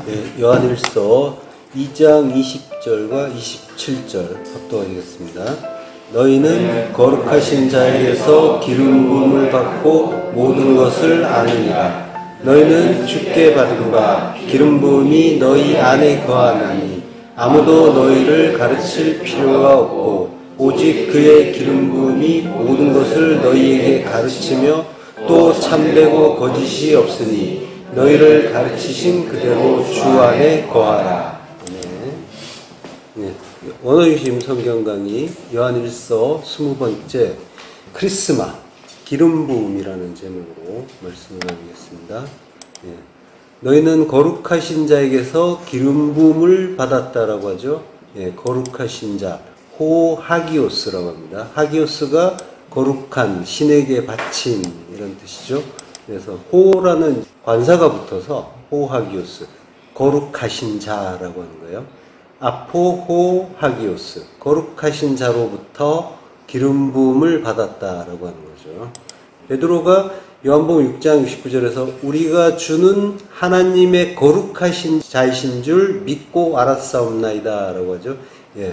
네, 요한일서 2장 20절과 27절 합독하겠습니다. 너희는 거룩하신 자에게서 기름 부음을 받고 모든 것을 아느니라. 너희는 주께 받은 바 기름 부음이 너희 안에 거하나니 아무도 너희를 가르칠 필요가 없고 오직 그의 기름 부음이 모든 것을 너희에게 가르치며 또 참되고 거짓이 없으니 너희를 가르치신 그대로 주 안에 거하라. 네. 원어중심 성경 강의 요한일서 20번째 크리스마 기름 부음이라는 제목으로 말씀을 나누겠습니다. 네. 너희는 거룩하신 자에게서 기름 부음을 받았다라고 하죠. 네, 거룩하신 자 호하기오스라고 합니다. 하기오스가 거룩한, 신에게 바친 이런 뜻이죠. 그래서 호라는 관사가 붙어서 호하기오스, 거룩하신 자라고 하는 거예요. 아포호하기오스, 거룩하신 자로부터 기름 부음을 받았다라고 하는 거죠. 베드로가 요한복음 6장 69절에서 우리가 주는 하나님의 거룩하신 자이신 줄 믿고 알았사옵나이다 라고 하죠. 예,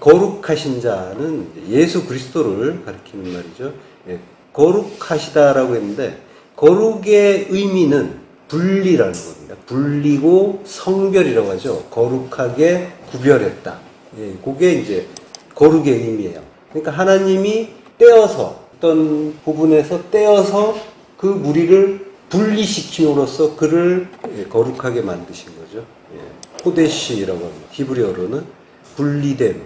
거룩하신 자는 예수 그리스도를 가리키는 말이죠. 예, 거룩하시다라고 했는데 거룩의 의미는 분리라는 겁니다. 분리고 성별이라고 하죠. 거룩하게 구별했다. 예, 그게 이제 거룩의 의미예요. 그러니까 하나님이 떼어서 어떤 부분에서 떼어서 그 무리를 분리시킴으로써 그를 거룩하게 만드신 거죠. 예, 호데시라고 합니다. 히브리어로는 분리됨.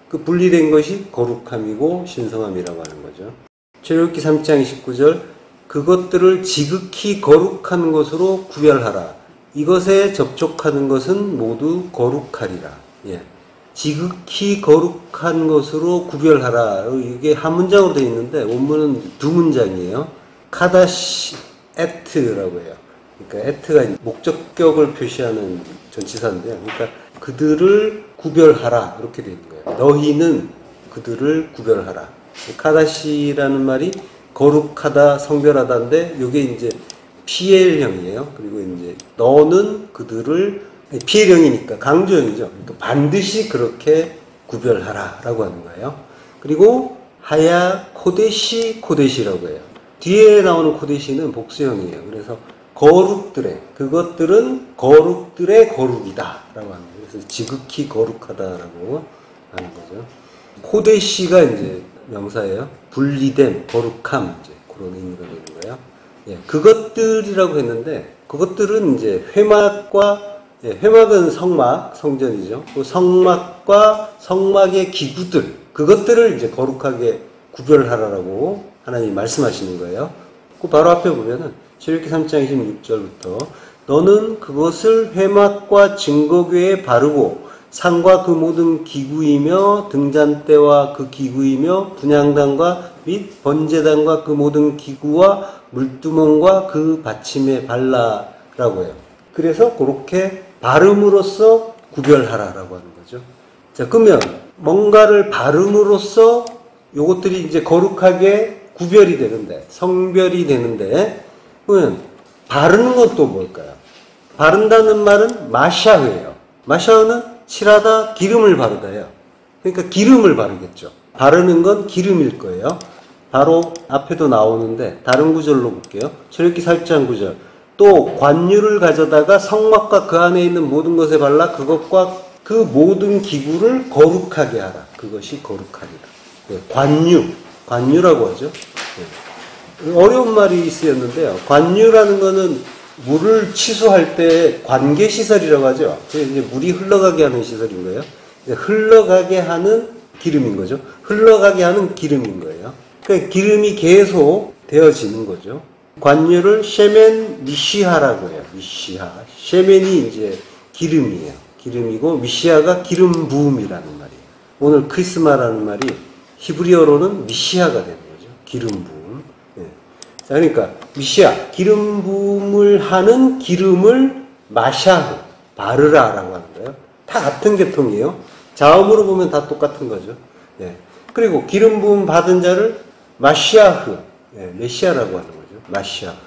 그 분리된 것이 거룩함이고 신성함이라고 하는 거죠. 출애굽기 3장 29절 그것들을 지극히 거룩한 것으로 구별하라. 이것에 접촉하는 것은 모두 거룩하리라. 예. 지극히 거룩한 것으로 구별하라. 이게 한 문장으로 되어 있는데 원문은 두 문장이에요. 카다시 에트라고 해요. 그러니까 에트가 목적격을 표시하는 전치사인데요. 그러니까 그들을 구별하라 이렇게 되어 있는 거예요. 너희는 그들을 구별하라. 카다시라는 말이 거룩하다, 성별하다인데 이게 이제 PL형이에요. 그리고 이제 너는 그들을 PL형이니까 강조형이죠. 그러니까 반드시 그렇게 구별하라라고 하는 거예요. 그리고 하야 코데시라고 해요. 뒤에 나오는 코데시는 복수형이에요. 그래서 거룩들의 그것들은 거룩들의 거룩이다라고 합니다. 그래서 지극히 거룩하다라고 하는 거죠. 코데시가 이제 명사예요. 분리된 거룩함 이제 그런 의미가 되는 거예요. 예, 그것들이라고 했는데 그것들은 이제 회막과 회막은 성막, 성전이죠. 그 성막과 성막의 기구들 그것들을 이제 거룩하게 구별하라고 하나님 말씀하시는 거예요. 그 바로 앞에 보면은 출애굽기 3장 26절부터 너는 그것을 회막과 증거궤에 바르고 상과 그 모든 기구이며 등잔대와 그 기구이며 분향단과 및 번제단과 그 모든 기구와 물두멍과 그 받침에 발라라고 해요. 그래서 그렇게 바름으로써 구별하라라고 하는 거죠. 자, 그러면 뭔가를 바름으로써 요것들이 이제 거룩하게 구별이 되는데 성별이 되는데 그러면 바르는 건 또 뭘까요? 바른다는 말은 마샤흐예요. 마샤흐는 칠하다, 기름을 바르다예요. 그러니까 기름을 바르겠죠. 바르는 건 기름일 거예요. 바로 앞에도 나오는데 다른 구절로 볼게요. 출애굽기 4장 9절 또 관유를 가져다가 성막과 그 안에 있는 모든 것에 발라 그것과 그 모든 기구를 거룩하게 하라. 그것이 거룩하리라. 네, 관유라고 하죠. 네. 어려운 말이 쓰였는데요. 관유라는 거는 물을 치수할 때 관계시설이라고 하죠. 이제 물이 흘러가게 하는 시설인 거예요. 흘러가게 하는 기름인 거죠. 흘러가게 하는 기름인 거예요. 그러니까 기름이 계속 되어지는 거죠. 관유를 셰멘 미시하라고 해요. 미시하. 셰멘이 이제 기름이에요. 기름이고 미시하가 기름 부음이라는 말이에요. 오늘 크리스마라는 말이 히브리어로는 미시하가 되는 거죠. 기름 부음. 네. 자, 그러니까 미시하 기름 부음을 하는 기름을 마샤흐 바르라라고 하는 거예요. 다 같은 계통이에요. 자음으로 보면 다 똑같은 거죠. 네. 그리고 기름 부음 받은 자를 마시아흐, 네, 메시아라고 하는 거죠. 마시아흐.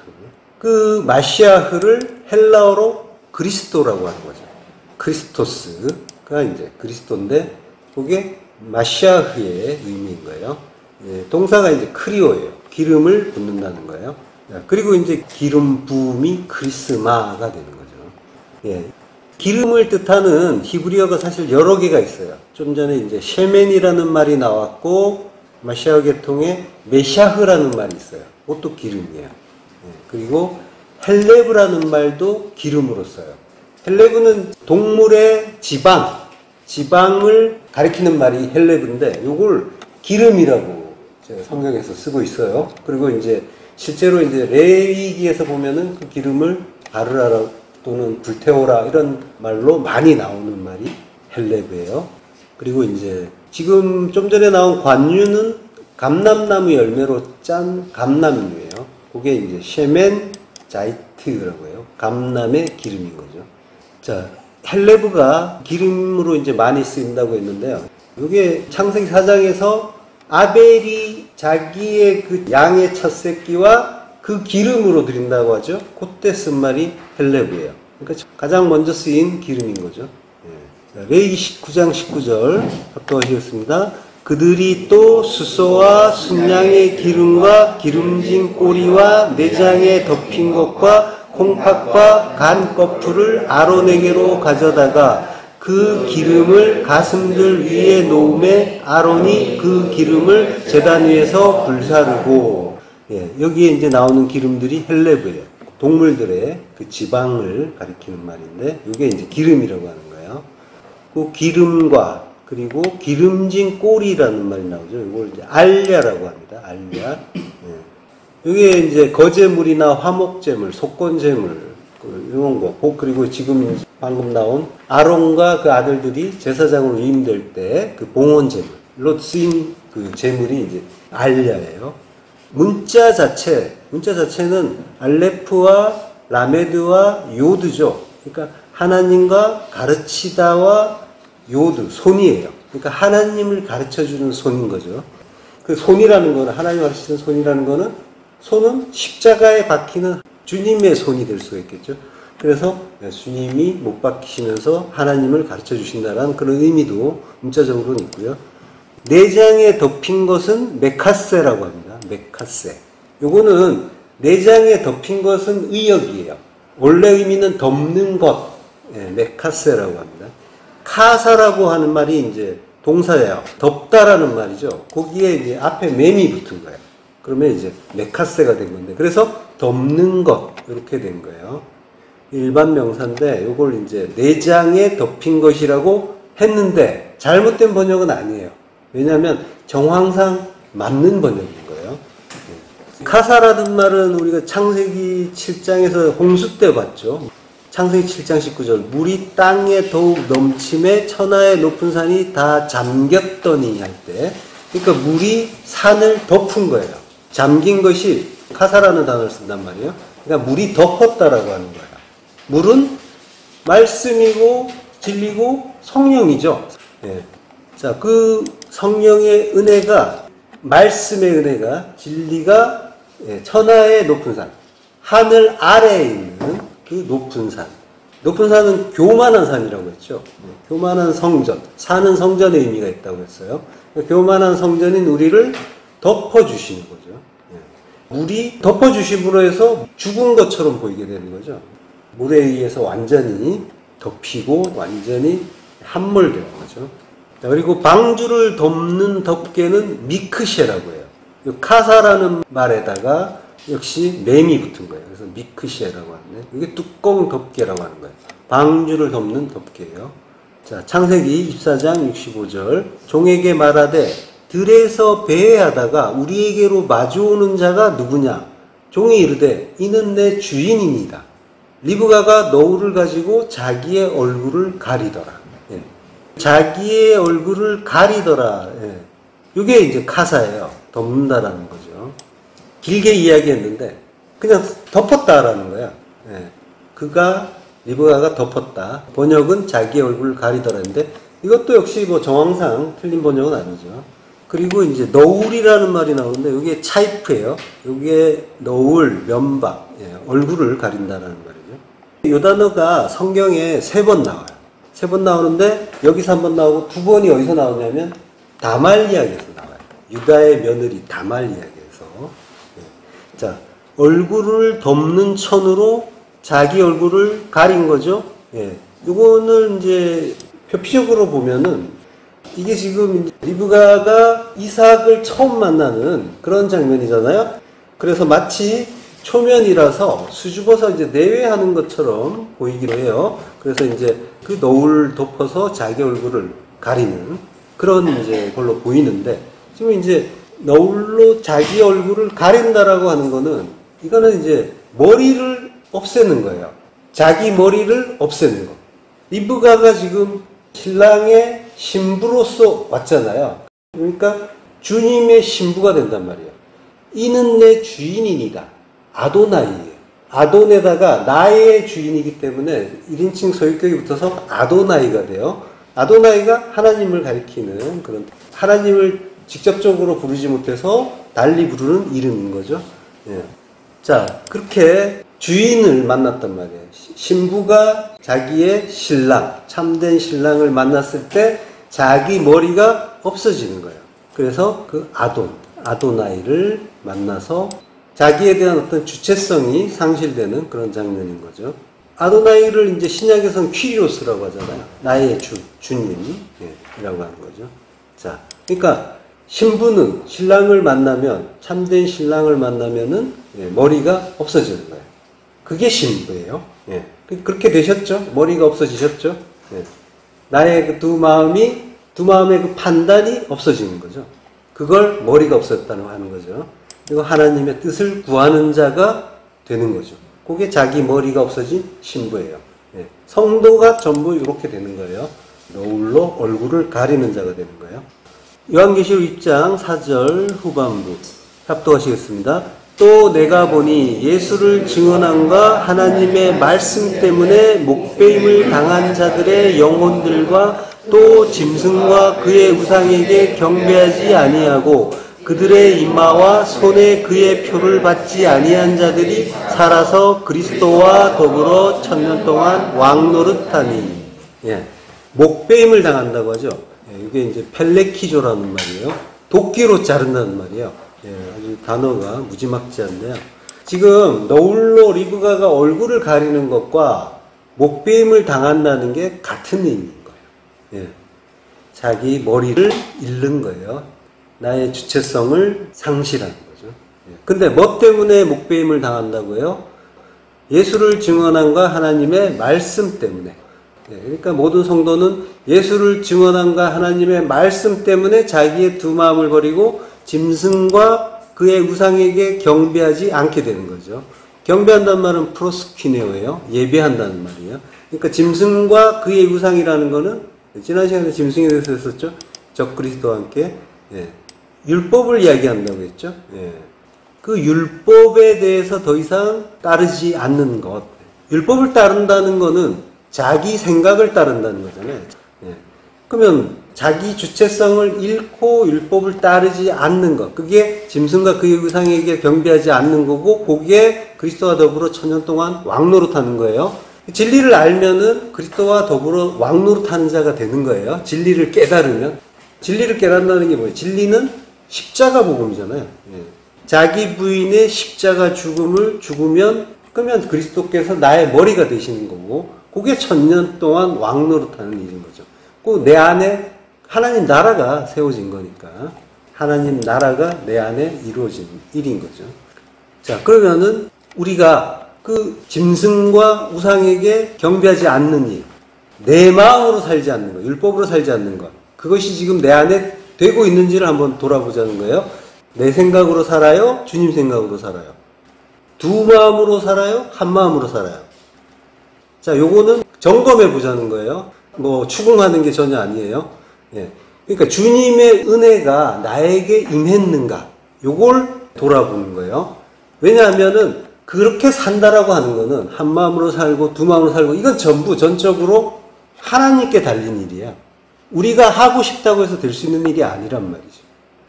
그 마시아흐를 헬라어로 그리스도라고 하는 거죠. 크리스토스가 이제 그리스도인데, 그게 마샤흐의 의미인 거예요. 예, 동사가 이제 크리오예요. 기름을 붓는다는 거예요. 그리고 이제 기름 부음이 크리스마가 되는 거죠. 예. 기름을 뜻하는 히브리어가 사실 여러 개가 있어요. 좀 전에 이제 셰멘이라는 말이 나왔고, 마샤흐 계통에 메샤흐라는 말이 있어요. 그것도 기름이에요. 예. 그리고 헬레브라는 말도 기름으로 써요. 헬레브는 동물의 지방을 가리키는 말이 헬레브인데, 요걸 기름이라고 성경에서 쓰고 있어요. 그리고 이제 실제로 이제 레위기에서 보면은 그 기름을 바르라 또는 불태워라 이런 말로 많이 나오는 말이 헬레브예요. 그리고 이제 지금 좀 전에 나온 관유는 감람나무 열매로 짠 감람유예요. 그게 이제 셰멘 자이트라고 해요. 감람의 기름인 거죠. 자, 헬레브가 기름으로 이제 많이 쓰인다고 했는데요. 이게 창세기 4장에서 아벨이 자기의 그 양의 첫 새끼와 그 기름으로 드린다고 하죠. 그때 쓴 말이 헬레브예요. 그러니까 가장 먼저 쓰인 기름인 거죠. 예. 레위기 19장 19절 합독하시겠습니다. 그들이 또 수소와 순양의 기름과 기름진 꼬리와 내장에 덮인 것과 콩팥과 간 거풀을 아론에게로 가져다가 그 기름을 가슴들 위에 놓음에 아론이 그 기름을 제단 위에서 불사르고, 예, 여기에 이제 나오는 기름들이 헬레브예요. 동물들의 그 지방을 가리키는 말인데, 이게 이제 기름이라고 하는 거예요. 그 기름과 그리고 기름진 꼬리라는 말이 나오죠. 이걸 이제 알야라고 합니다. 알야. 예. 이게 이제 거제물이나 화목제물, 속건제물 이런 거. 그리고 지금 방금 나온 아론과 그 아들들이 제사장으로 위임될 때 그 봉헌제물로 쓰인 그 제물이 이제 알야예요. 문자 자체는 알레프와 라메드와 요드죠. 그러니까 하나님과 가르치다와 요드, 손이에요. 그러니까 하나님을 가르쳐주는 손인 거죠. 그 손이라는 거는, 하나님 가르치는 손이라는 거는, 손은 십자가에 박히는 주님의 손이 될 수가 있겠죠. 그래서 주님이 못 박히시면서 하나님을 가르쳐 주신다는 그런 의미도 문자적으로는 있고요. 내장에 덮인 것은 메카세라고 합니다. 메카세. 요거는 내장에 덮인 것은 의역이에요. 원래 의미는 덮는 것, 메카세라고 합니다. 카사라고 하는 말이 이제 동사예요. 덮다라는 말이죠. 거기에 이제 앞에 맴이 붙은 거예요. 그러면 이제 메카세가 된 건데, 그래서 덮는 것 이렇게 된 거예요. 일반 명사인데 이걸 이제 내장에 덮인 것이라고 했는데 잘못된 번역은 아니에요. 왜냐하면 정황상 맞는 번역인 거예요. 카사라는 말은 우리가 창세기 7장에서 홍수 때 봤죠. 창세기 7장 19절 물이 땅에 더욱 넘침에 천하의 높은 산이 다 잠겼더니 할 때, 그러니까 물이 산을 덮은 거예요. 잠긴 것이 카사라는 단어를 쓴단 말이에요. 그러니까 물이 덮었다라고 하는 거예요. 물은 말씀이고 진리고 성령이죠. 예. 자, 그 성령의 은혜가, 말씀의 은혜가, 진리가 천하의 높은 산, 하늘 아래에 있는 그 높은 산. 높은 산은 교만한 산이라고 했죠. 교만한 성전, 사는 성전의 의미가 있다고 했어요. 교만한 성전인 우리를 덮어주시는 거죠. 물이 덮어주심으로 해서 죽은 것처럼 보이게 되는 거죠. 물에 의해서 완전히 덮이고 완전히 함몰되는 거죠. 그리고 방주를 덮는 덮개는 미크셰라고 해요. 카사라는 말에다가 역시 맴이 붙은 거예요. 그래서 미크셰라고 하는데, 이게 뚜껑 덮개라고 하는 거예요. 방주를 덮는 덮개예요. 자, 창세기 24장 65절. 종에게 말하되 들에서 배회하다가 우리에게로 마주오는 자가 누구냐? 종이 이르되 이는 내 주인입니다. 리브가가 너울을 가지고 자기의 얼굴을 가리더라. 예. 자기의 얼굴을 가리더라. 예. 이게 이제 카사예요. 덮는다라는 거죠. 길게 이야기했는데 그냥 덮었다라는 거야. 예. 리브가가 덮었다. 번역은 자기의 얼굴을 가리더라인데 이것도 역시 뭐 정황상 틀린 번역은 아니죠. 그리고 이제 너울이라는 말이 나오는데 이게 차이프예요. 이게 너울, 면박, 얼굴을 가린다라는 말이죠. 이 단어가 성경에 3번 나와요. 3번 나오는데 여기서 한 번 나오고 2번이 어디서 나오냐면 다말 이야기에서 나와요. 유다의 며느리 다말 이야기에서. 자, 얼굴을 덮는 천으로 자기 얼굴을 가린 거죠. 이거는 이제 표피적으로 보면은 이게 지금 리브가가 이삭을 처음 만나는 그런 장면이잖아요. 그래서 마치 초면이라서 수줍어서 이제 내외하는 것처럼 보이기도 해요. 그래서 이제 그 너울 덮어서 자기 얼굴을 가리는 그런 이제 걸로 보이는데, 지금 이제 너울로 자기 얼굴을 가린다라고 하는 거는, 이거는 이제 머리를 없애는 거예요. 자기 머리를 없애는 거. 리브가가 지금 신랑의 신부로서 왔잖아요. 그러니까 주님의 신부가 된단 말이에요. 이는 내 주인이니라. 아도나이예요. 아돈에다가 나의 주인이기 때문에 1인칭 소유격이 붙어서 아도나이가 돼요. 아도나이가 하나님을 가리키는 그런, 하나님을 직접적으로 부르지 못해서 달리 부르는 이름인 거죠. 자, 그렇게 주인을 만났단 말이에요. 신부가 자기의 신랑, 참된 신랑을 만났을 때 자기 머리가 없어지는 거예요. 그래서 그 아도나이를 만나서 자기에 대한 어떤 주체성이 상실되는 그런 장면인 거죠. 아도나이를 이제 신약에서는 퀴리오스라고 하잖아요. 나의 주님이라고 하는 거죠. 자, 그러니까 신부는 신랑을 만나면, 참된 신랑을 만나면은 머리가 없어지는 거예요. 그게 신부예요. 그렇게 되셨죠? 머리가 없어지셨죠? 나의 그 두 마음의 그 판단이 없어지는 거죠. 그걸 머리가 없었다고 하는 거죠. 그리고 하나님의 뜻을 구하는 자가 되는 거죠. 그게 자기 머리가 없어진 신부예요. 성도가 전부 이렇게 되는 거예요. 너울로 얼굴을 가리는 자가 되는 거예요. 요한계시록 6장 4절 후반부 합독하시겠습니다. 또 내가 보니 예수를 증언함과 하나님의 말씀 때문에 목배임을 당한 자들의 영혼들과 또 짐승과 그의 우상에게 경배하지 아니하고 그들의 이마와 손에 그의 표를 받지 아니한 자들이 살아서 그리스도와 더불어 1000년 동안 왕노릇하니. 목배임을 당한다고 하죠. 이게 이제 펠레키조라는 말이에요. 도끼로 자른다는 말이에요. 아주 단어가 무지막지한데요. 지금 너울로 리브가가 얼굴을 가리는 것과 목배임을 당한다는 게 같은 의미인 거예요. 자기 머리를 잃는 거예요. 나의 주체성을 상실하는 거죠. 근데 뭐 때문에 목배임을 당한다고요? 예수를 증언함과 하나님의 말씀 때문에. 그러니까 모든 성도는 예수를 증언함과 하나님의 말씀 때문에 자기의 두 마음을 버리고 짐승과 그의 우상에게 경배하지 않게 되는 거죠. 경배한다는 말은 프로스퀴네오예요. 예배한다는 말이에요. 그러니까 짐승과 그의 우상이라는 거는, 지난 시간에 짐승에 대해서 했었죠. 적그리스도와 함께 율법을 이야기한다고 했죠. 그 율법에 대해서 더 이상 따르지 않는 것. 율법을 따른다는 거는 자기 생각을 따른다는 거잖아요. 그러면 자기 주체성을 잃고 율법을 따르지 않는 것, 그게 짐승과 그의 우상에게 경배하지 않는 거고, 그게 그리스도와 더불어 1000년 동안 왕노릇하는 거예요. 진리를 알면은 그리스도와 더불어 왕노릇하는 자가 되는 거예요. 진리를 깨달으면. 진리를 깨닫는다는 게 뭐예요? 진리는 십자가 복음이잖아요. 자기 부인의 십자가 죽음을 죽으면, 그러면 그리스도께서 나의 머리가 되시는 거고, 그게 1000년 동안 왕노릇하는 일인 거죠. 그 내 안에 하나님 나라가 세워진 거니까, 하나님 나라가 내 안에 이루어진 일인 거죠. 자, 그러면은 우리가 그 짐승과 우상에게 경배하지 않는 일, 내 마음으로 살지 않는 것, 율법으로 살지 않는 것, 그것이 지금 내 안에 되고 있는지를 한번 돌아보자는 거예요. 내 생각으로 살아요? 주님 생각으로 살아요? 두 마음으로 살아요? 한 마음으로 살아요? 자, 요거는 점검해 보자는 거예요. 뭐 추궁하는 게 전혀 아니에요. 그러니까 주님의 은혜가 나에게 임했는가, 요걸 돌아보는 거예요. 왜냐하면은 그렇게 산다라고 하는 거는 한 마음으로 살고 두 마음으로 살고, 이건 전부 전적으로 하나님께 달린 일이야. 우리가 하고 싶다고 해서 될 수 있는 일이 아니란 말이죠.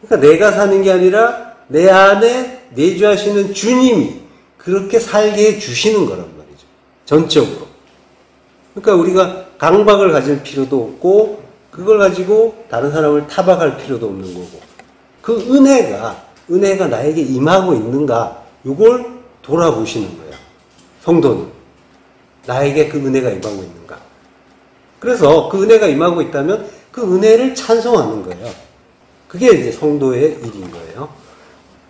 그러니까 내가 사는 게 아니라 내 안에 내주하시는 주님이 그렇게 살게 해 주시는 거란 말이죠. 전적으로. 그러니까 우리가 강박을 가질 필요도 없고 그걸 가지고 다른 사람을 타박할 필요도 없는 거고 그 은혜가 나에게 임하고 있는가 이걸 돌아보시는 거예요. 성도는 나에게 그 은혜가 임하고 있는가. 그래서 그 은혜가 임하고 있다면 그 은혜를 찬송하는 거예요. 그게 이제 성도의 일인 거예요.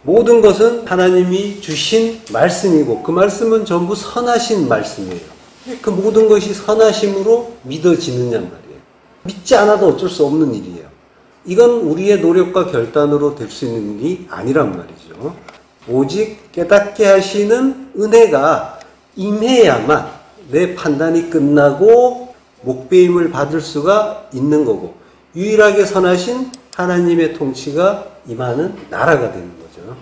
모든 것은 하나님이 주신 말씀이고 그 말씀은 전부 선하신 말씀이에요. 그 모든 것이 선하심으로 믿어지느냐 말이에요. 믿지 않아도 어쩔 수 없는 일이에요. 이건 우리의 노력과 결단으로 될 수 있는 일이 아니란 말이죠. 오직 깨닫게 하시는 은혜가 임해야만 내 판단이 끝나고 목배임을 받을 수가 있는 거고 유일하게 선하신 하나님의 통치가 임하는 나라가 되는 거죠.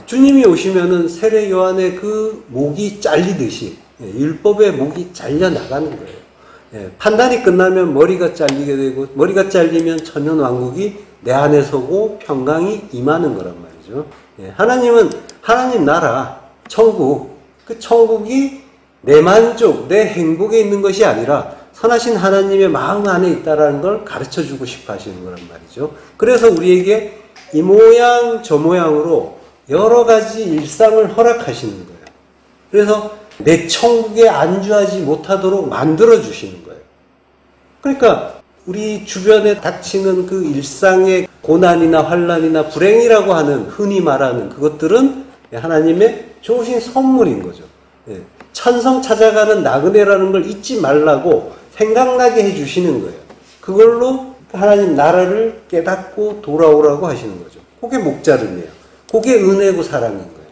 주님이 오시면은 세례 요한의 그 목이 잘리듯이 율법의 목이 잘려 나가는 거예요. 판단이 끝나면 머리가 잘리게 되고 머리가 잘리면 천년 왕국이 내 안에 서고 평강이 임하는 거란 말이죠. 하나님은 하나님 나라 천국 그 천국이 내 만족 내 행복에 있는 것이 아니라 선하신 하나님의 마음 안에 있다는 걸 가르쳐주고 싶어 하시는 거란 말이죠. 그래서 우리에게 이 모양 저 모양으로 여러 가지 일상을 허락하시는 거예요. 그래서 내 천국에 안주하지 못하도록 만들어주시는 거예요. 그러니까 우리 주변에 닥치는 그 일상의 고난이나 환난이나 불행이라고 하는 흔히 말하는 그것들은 하나님의 좋으신 선물인 거죠. 천성 찾아가는 나그네라는 걸 잊지 말라고 생각나게 해주시는 거예요. 그걸로 하나님 나라를 깨닫고 돌아오라고 하시는 거죠. 그게 목자름이에요. 그게 은혜고 사랑인 거예요.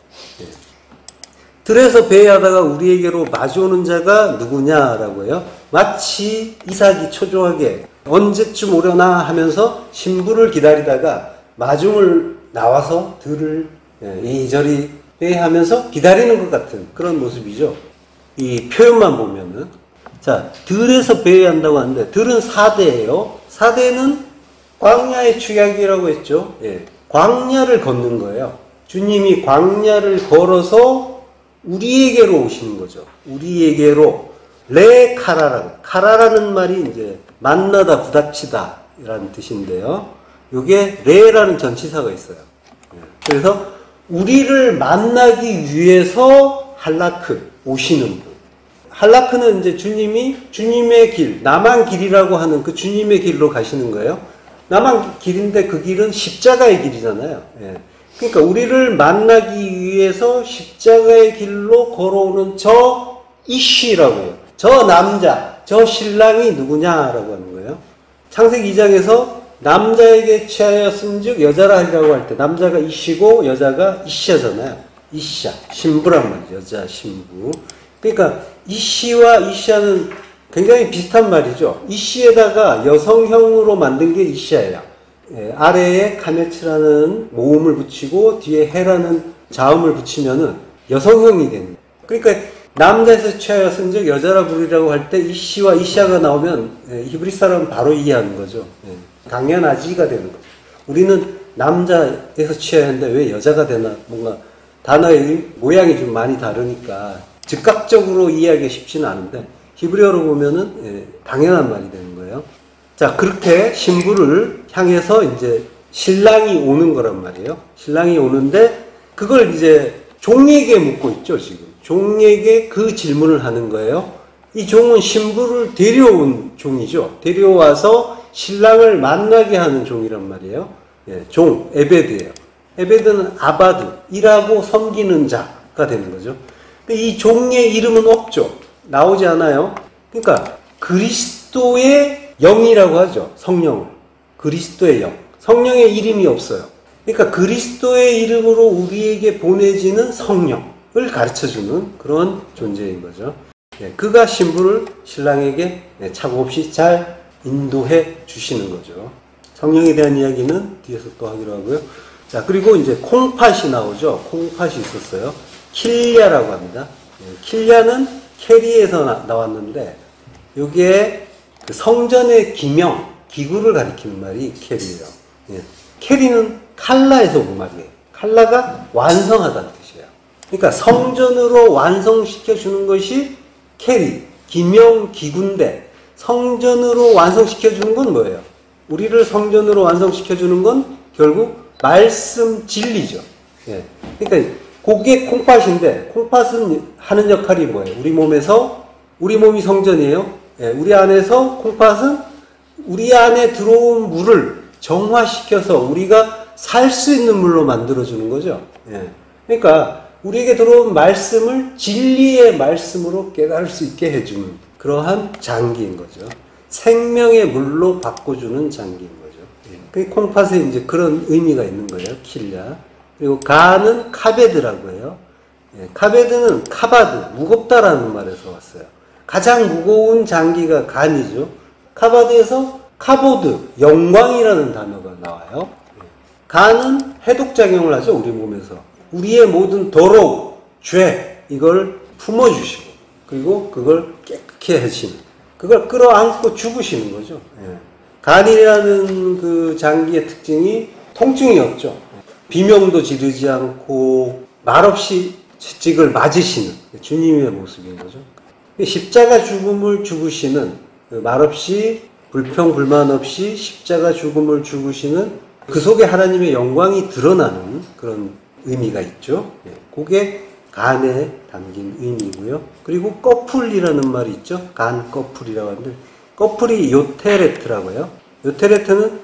들에서 배회하다가 우리에게로 마주오는 자가 누구냐라고 해요. 마치 이삭이 초조하게 언제쯤 오려나 하면서 신부를 기다리다가 마중을 나와서 들을 이리저리 배회하면서 기다리는 것 같은 그런 모습이죠. 이 표현만 보면은 자 들에서 배회한다고 하는데 들은 사대예요. 사대는 광야의 축약이라고 했죠. 광야를 걷는 거예요. 주님이 광야를 걸어서 우리에게로 오시는 거죠. 우리에게로 레 카라라는 말이 이제 만나다 부닥치다 라는 뜻인데요. 요게 레라는 전치사가 있어요. 그래서 우리를 만나기 위해서 할라크 오시는 분. 할라크는 이제 주님이 주님의 길, 남한 길이라고 하는 그 주님의 길로 가시는 거예요. 남한 길인데 그 길은 십자가의 길이잖아요. 그러니까 우리를 만나기 위해서 십자가의 길로 걸어오는 저 이쉬라고 해요. 저 남자, 저 신랑이 누구냐라고 하는 거예요. 창세기 2장에서 남자에게 취하였은즉 여자라 하리라고 할 때 남자가 이쉬고 여자가 이샤잖아요. 이샤, 신부란 말이죠. 여자 신부. 그러니까 이쉬와 이샤는 굉장히 비슷한 말이죠. 이쉬에다가 여성형으로 만든 게 이샤예요. 아래에 카메츠라는 모음을 붙이고 뒤에 해라는 자음을 붙이면은 여성형이 됩니다. 그러니까 남자에서 취하였은즉 여자라 부르라고 할 때 이쉬와 이샤가 나오면 히브리 사람은 바로 이해하는 거죠. 당연하지가 되는 거죠. 우리는 남자에서 취하였는데 왜 여자가 되나 뭔가 단어의 모양이 좀 많이 다르니까 즉각적으로 이해하기 쉽지는 않은데 히브리어로 보면은 당연한 말이 되는 거예요. 자, 그렇게 신부를 향해서 이제 신랑이 오는 거란 말이에요. 신랑이 오는데 그걸 이제 종에게 묻고 있죠, 지금. 종에게 그 질문을 하는 거예요. 이 종은 신부를 데려온 종이죠. 데려와서 신랑을 만나게 하는 종이란 말이에요. 종, 에베드예요. 에베드는 아바드, 일하고 섬기는 자가 되는 거죠. 이 종의 이름은 없죠. 나오지 않아요. 그러니까 그리스도의 영이라고 하죠. 성령을. 그리스도의 영. 성령의 이름이 없어요. 그러니까 그리스도의 이름으로 우리에게 보내지는 성령을 가르쳐주는 그런 존재인 거죠. 그가 신부를 신랑에게 착오 없이 잘 인도해 주시는 거죠. 성령에 대한 이야기는 뒤에서 또 하기로 하고요. 자, 그리고 이제 콩팥이 나오죠. 콩팥이 있었어요. 킬리아라고 합니다. 킬리아는 캐리에서 나왔는데 여기에 그 성전의 기명, 기구를 가리키는 말이 캐리예요. 캐리는 칼라에서 온 말이에요. 칼라가 완성하다는 뜻이에요. 그러니까 성전으로 완성시켜 주는 것이 캐리, 기명기구인데 성전으로 완성시켜주는 건 뭐예요? 우리를 성전으로 완성시켜주는 건 결국 말씀 진리죠. 예. 그러니까 그게 콩팥인데 콩팥은 하는 역할이 뭐예요? 우리 몸에서 우리 몸이 성전이에요. 예. 우리 안에서 콩팥은 우리 안에 들어온 물을 정화시켜서 우리가 살 수 있는 물로 만들어주는 거죠. 예. 그러니까 우리에게 들어온 말씀을 진리의 말씀으로 깨달을 수 있게 해주는 그러한 장기인 거죠. 생명의 물로 바꿔주는 장기인 거죠. 예. 그 콩팥에 이제 그런 의미가 있는 거예요. 킬랴. 그리고 가는 카베드라고 해요. 예. 카베드는 카바드, 무겁다라는 말에서 왔어요. 가장 무거운 장기가 간이죠. 카바드에서 카보드, 영광이라는 단어가 나와요. 예. 간은 해독작용을 하죠. 우리 몸에서. 우리의 모든 더러움, 죄, 이걸 품어주시고, 그리고 그걸 깨끗게 하시는, 그걸 끌어안고 죽으시는 거죠. 예. 간이라는 그 장기의 특징이 통증이 없죠. 비명도 지르지 않고, 말없이 채찍을 맞으시는 주님의 모습인 거죠. 십자가 죽음을 죽으시는, 말없이, 불평불만 없이 십자가 죽음을 죽으시는 그 속에 하나님의 영광이 드러나는 그런 의미가 있죠. 예, 그게 간에 담긴 의미고요. 그리고 꺼풀이라는 말이 있죠. 간 꺼풀이라고 하는데 꺼풀이 요테레트라고 해요. 요테레트는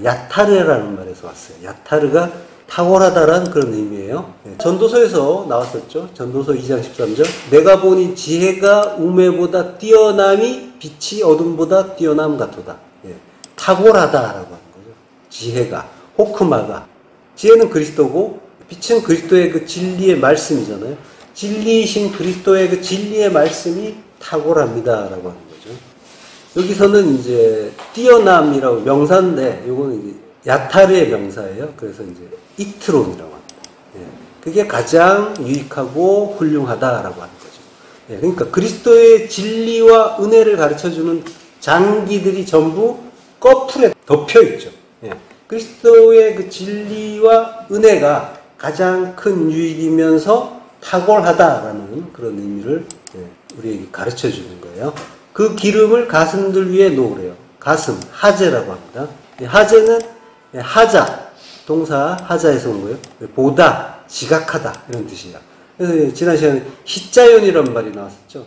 야타르라는 말에서 왔어요. 야타르가 탁월하다라는 그런 의미예요. 예, 전도서에서 나왔었죠. 전도서 2장 13절 내가 보니 지혜가 우매보다 뛰어남이 빛이 어둠보다 뛰어남 같도다. 예, 탁월하다라고 하는 거죠. 지혜가 호크마가 지혜는 그리스도고 빛은 그리스도의 그 진리의 말씀이잖아요. 진리이신 그리스도의 그 진리의 말씀이 탁월합니다라고 하는 거죠. 여기서는 이제 뛰어남이라고 명사인데 요거는 이제 야타르의 명사예요. 그래서 이제 이트론이라고 합니다. 예, 그게 가장 유익하고 훌륭하다라고 하는 거죠. 예, 그러니까 그리스도의 진리와 은혜를 가르쳐주는 장기들이 전부 꺼풀에 덮여 있죠. 예, 그리스도의 그 진리와 은혜가 가장 큰 유익이면서 탁월하다라는 그런 의미를 우리에게 가르쳐 주는 거예요. 그 기름을 가슴들 위에 놓으래요. 가슴, 하제라고 합니다. 하제는 하자, 동사 하자에서 온 거예요. 보다, 지각하다 이런 뜻이에요. 그래서 지난 시간에 히자연이라는 말이 나왔었죠.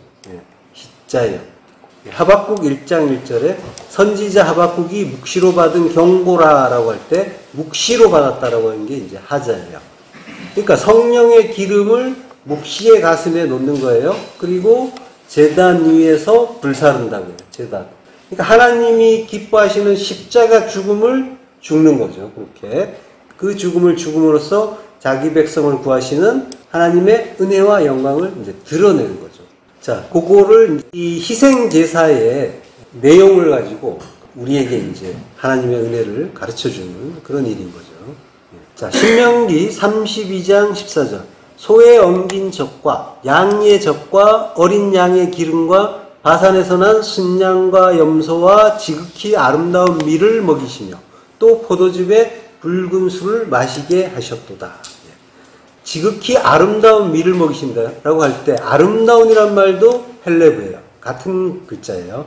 히자연. 하박국 1장 1절에 선지자 하박국이 묵시로 받은 경고라라고 할 때 묵시로 받았다라고 하는 게 이제 하자예요. 그러니까 성령의 기름을 묵시의 가슴에 놓는 거예요. 그리고 제단 위에서 불사른다고요. 제단. 그러니까 하나님이 기뻐하시는 십자가 죽음을 죽는 거죠. 그렇게 그 죽음을 죽음으로써 자기 백성을 구하시는 하나님의 은혜와 영광을 이제 드러내는 거죠. 자, 그거를 이 희생 제사의 내용을 가지고 우리에게 이제 하나님의 은혜를 가르쳐 주는 그런 일인 거죠. 자, 신명기 32장 14절. 소의 엉긴 젖과 양의 젖과 어린 양의 기름과 바산에서 난 순양과 염소와 지극히 아름다운 밀을 먹이시며 또 포도즙에 붉은 술을 마시게 하셨도다. 지극히 아름다운 밀을 먹이신다라고 할 때 아름다운이란 말도 헬레브예요. 같은 글자예요.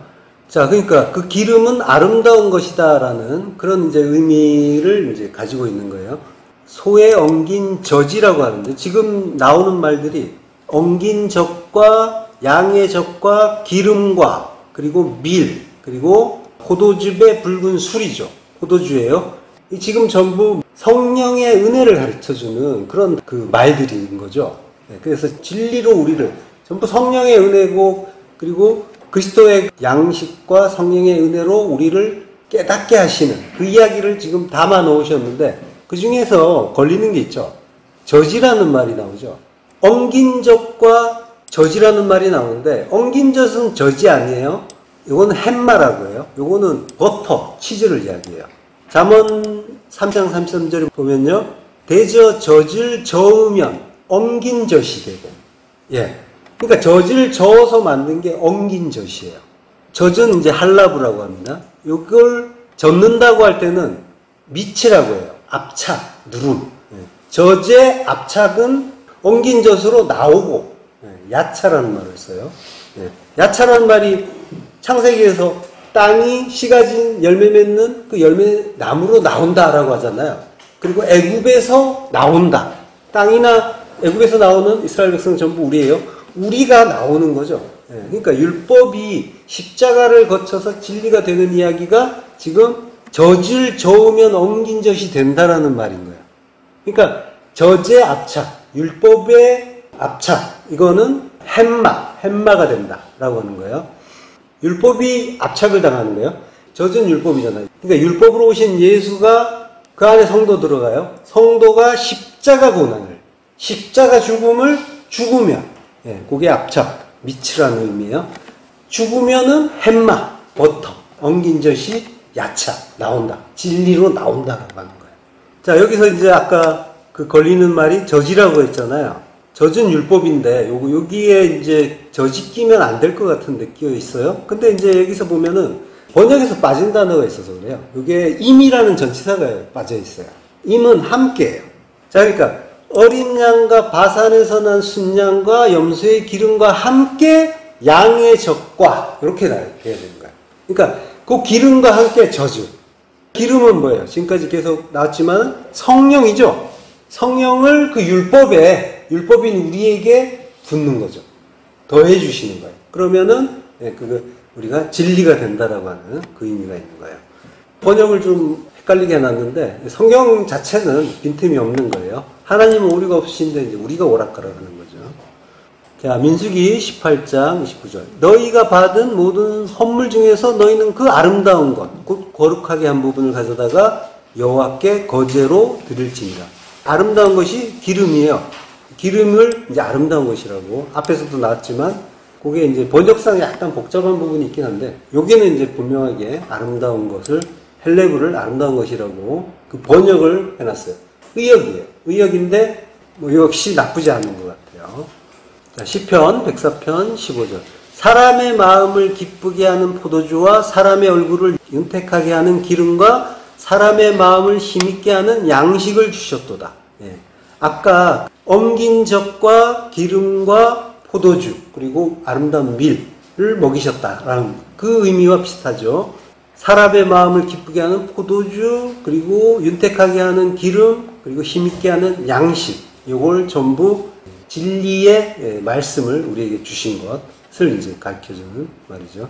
자, 그러니까 그 기름은 아름다운 것이다라는 그런 이제 의미를 이제 가지고 있는 거예요. 소의 엉긴 젖이라고 하는데 지금 나오는 말들이 엉긴 젖과 양의 젖과 기름과 그리고 밀 그리고 포도즙의 붉은 술이죠. 포도주예요. 지금 전부 성령의 은혜를 가르쳐주는 그런 그 말들인 거죠. 그래서 진리로 우리를 전부 성령의 은혜고 그리고 그리스도의 양식과 성령의 은혜로 우리를 깨닫게 하시는 그 이야기를 지금 담아 놓으셨는데 그 중에서 걸리는 게 있죠. 젖이라는 말이 나오죠. 엉긴 젖과 젖이라는 말이 나오는데 엉긴 젖은 젖이 아니에요. 이거는 햄마라고 해요. 이거는 버터, 치즈를 이야기해요. 잠언 3장 33절에 보면요. 대저 젖을 저으면 엉긴 젖이 되고 예. 그러니까 젖을 저어서 만든 게 엉긴 젖이에요. 젖은 이제 할라브라고 합니다. 이걸 젓는다고 할 때는 미치라고 해요. 압착, 누름. 젖의 압착은 엉긴 젖으로 나오고 야차라는 말을 써요. 예. 야차라는 말이 창세기에서 땅이 씨 가진 열매 맺는 그 열매 나무로 나온다라고 하잖아요. 그리고 애굽에서 나온다. 땅이나 애굽에서 나오는 이스라엘 백성 전부 우리예요. 우리가 나오는 거죠. 예. 그러니까 율법이 십자가를 거쳐서 진리가 되는 이야기가 지금 젖을 저으면 엉긴 젖이 된다라는 말인 거예요. 그러니까 젖의 압착, 율법의 압착, 이거는 햄마가 된다라고 하는 거예요. 율법이 압착을 당하는 거예요. 젖은 율법이잖아요. 그러니까 율법으로 오신 예수가 그 안에 성도 들어가요. 성도가 십자가 고난을, 십자가 죽음을 죽으면, 예, 그게 압착, 미치라는 의미예요. 죽으면은 햄마, 버터, 엉긴 젖이 야차 나온다. 진리로 나온다라고 하는 거예요. 자, 여기서 이제 아까 그 걸리는 말이 젖이라고 했잖아요. 젖은 율법인데 여기에 이제 젖이 끼면 안 될 것 같은데 끼어 있어요. 근데 이제 여기서 보면은 번역에서 빠진 단어가 있어서 그래요. 이게 임이라는 전치사가 빠져 있어요. 임은 함께예요. 자, 그러니까 어린 양과 바산에서 난 순양과 염소의 기름과 함께 양의 젖과 이렇게 해야 되는 거예요. 그러니까 그 기름과 함께 젖을. 기름은 뭐예요? 지금까지 계속 나왔지만 성령이죠. 성령을 그 율법인 우리에게 붓는 거죠. 더해 주시는 거예요. 그러면은 우리가 진리가 된다라고 하는 그 의미가 있는 거예요. 번역을 좀 헷갈리게 해놨는데 성경 자체는 빈틈이 없는 거예요. 하나님은 우리가 없으신데 이제 우리가 오락가락하는 거죠. 자, 민수기 18장 29절. 너희가 받은 모든 선물 중에서 너희는 그 아름다운 것, 곧 거룩하게 한 부분을 가져다가 여호와께 거제로 드릴지니라. 아름다운 것이 기름이에요. 기름을 이제 아름다운 것이라고 앞에서도 나왔지만 그게 이제 번역상 약간 복잡한 부분이 있긴 한데 여기는 이제 분명하게 아름다운 것을 헬레브를 아름다운 것이라고 그 번역을 해놨어요. 의역이에요. 의역인데 뭐 역시 나쁘지 않은 것 같아요. 자, 시편 104편 15절. 사람의 마음을 기쁘게 하는 포도주와 사람의 얼굴을 윤택하게 하는 기름과 사람의 마음을 힘있게 하는 양식을 주셨도다. 예. 아까 엉긴 젖과 기름과 포도주 그리고 아름다운 밀을 먹이셨다라는 그 의미와 비슷하죠. 사람의 마음을 기쁘게 하는 포도주 그리고 윤택하게 하는 기름 그리고 힘있게 하는 양식 이걸 전부 진리의 말씀을 우리에게 주신 것을 이제 가르쳐주는 말이죠.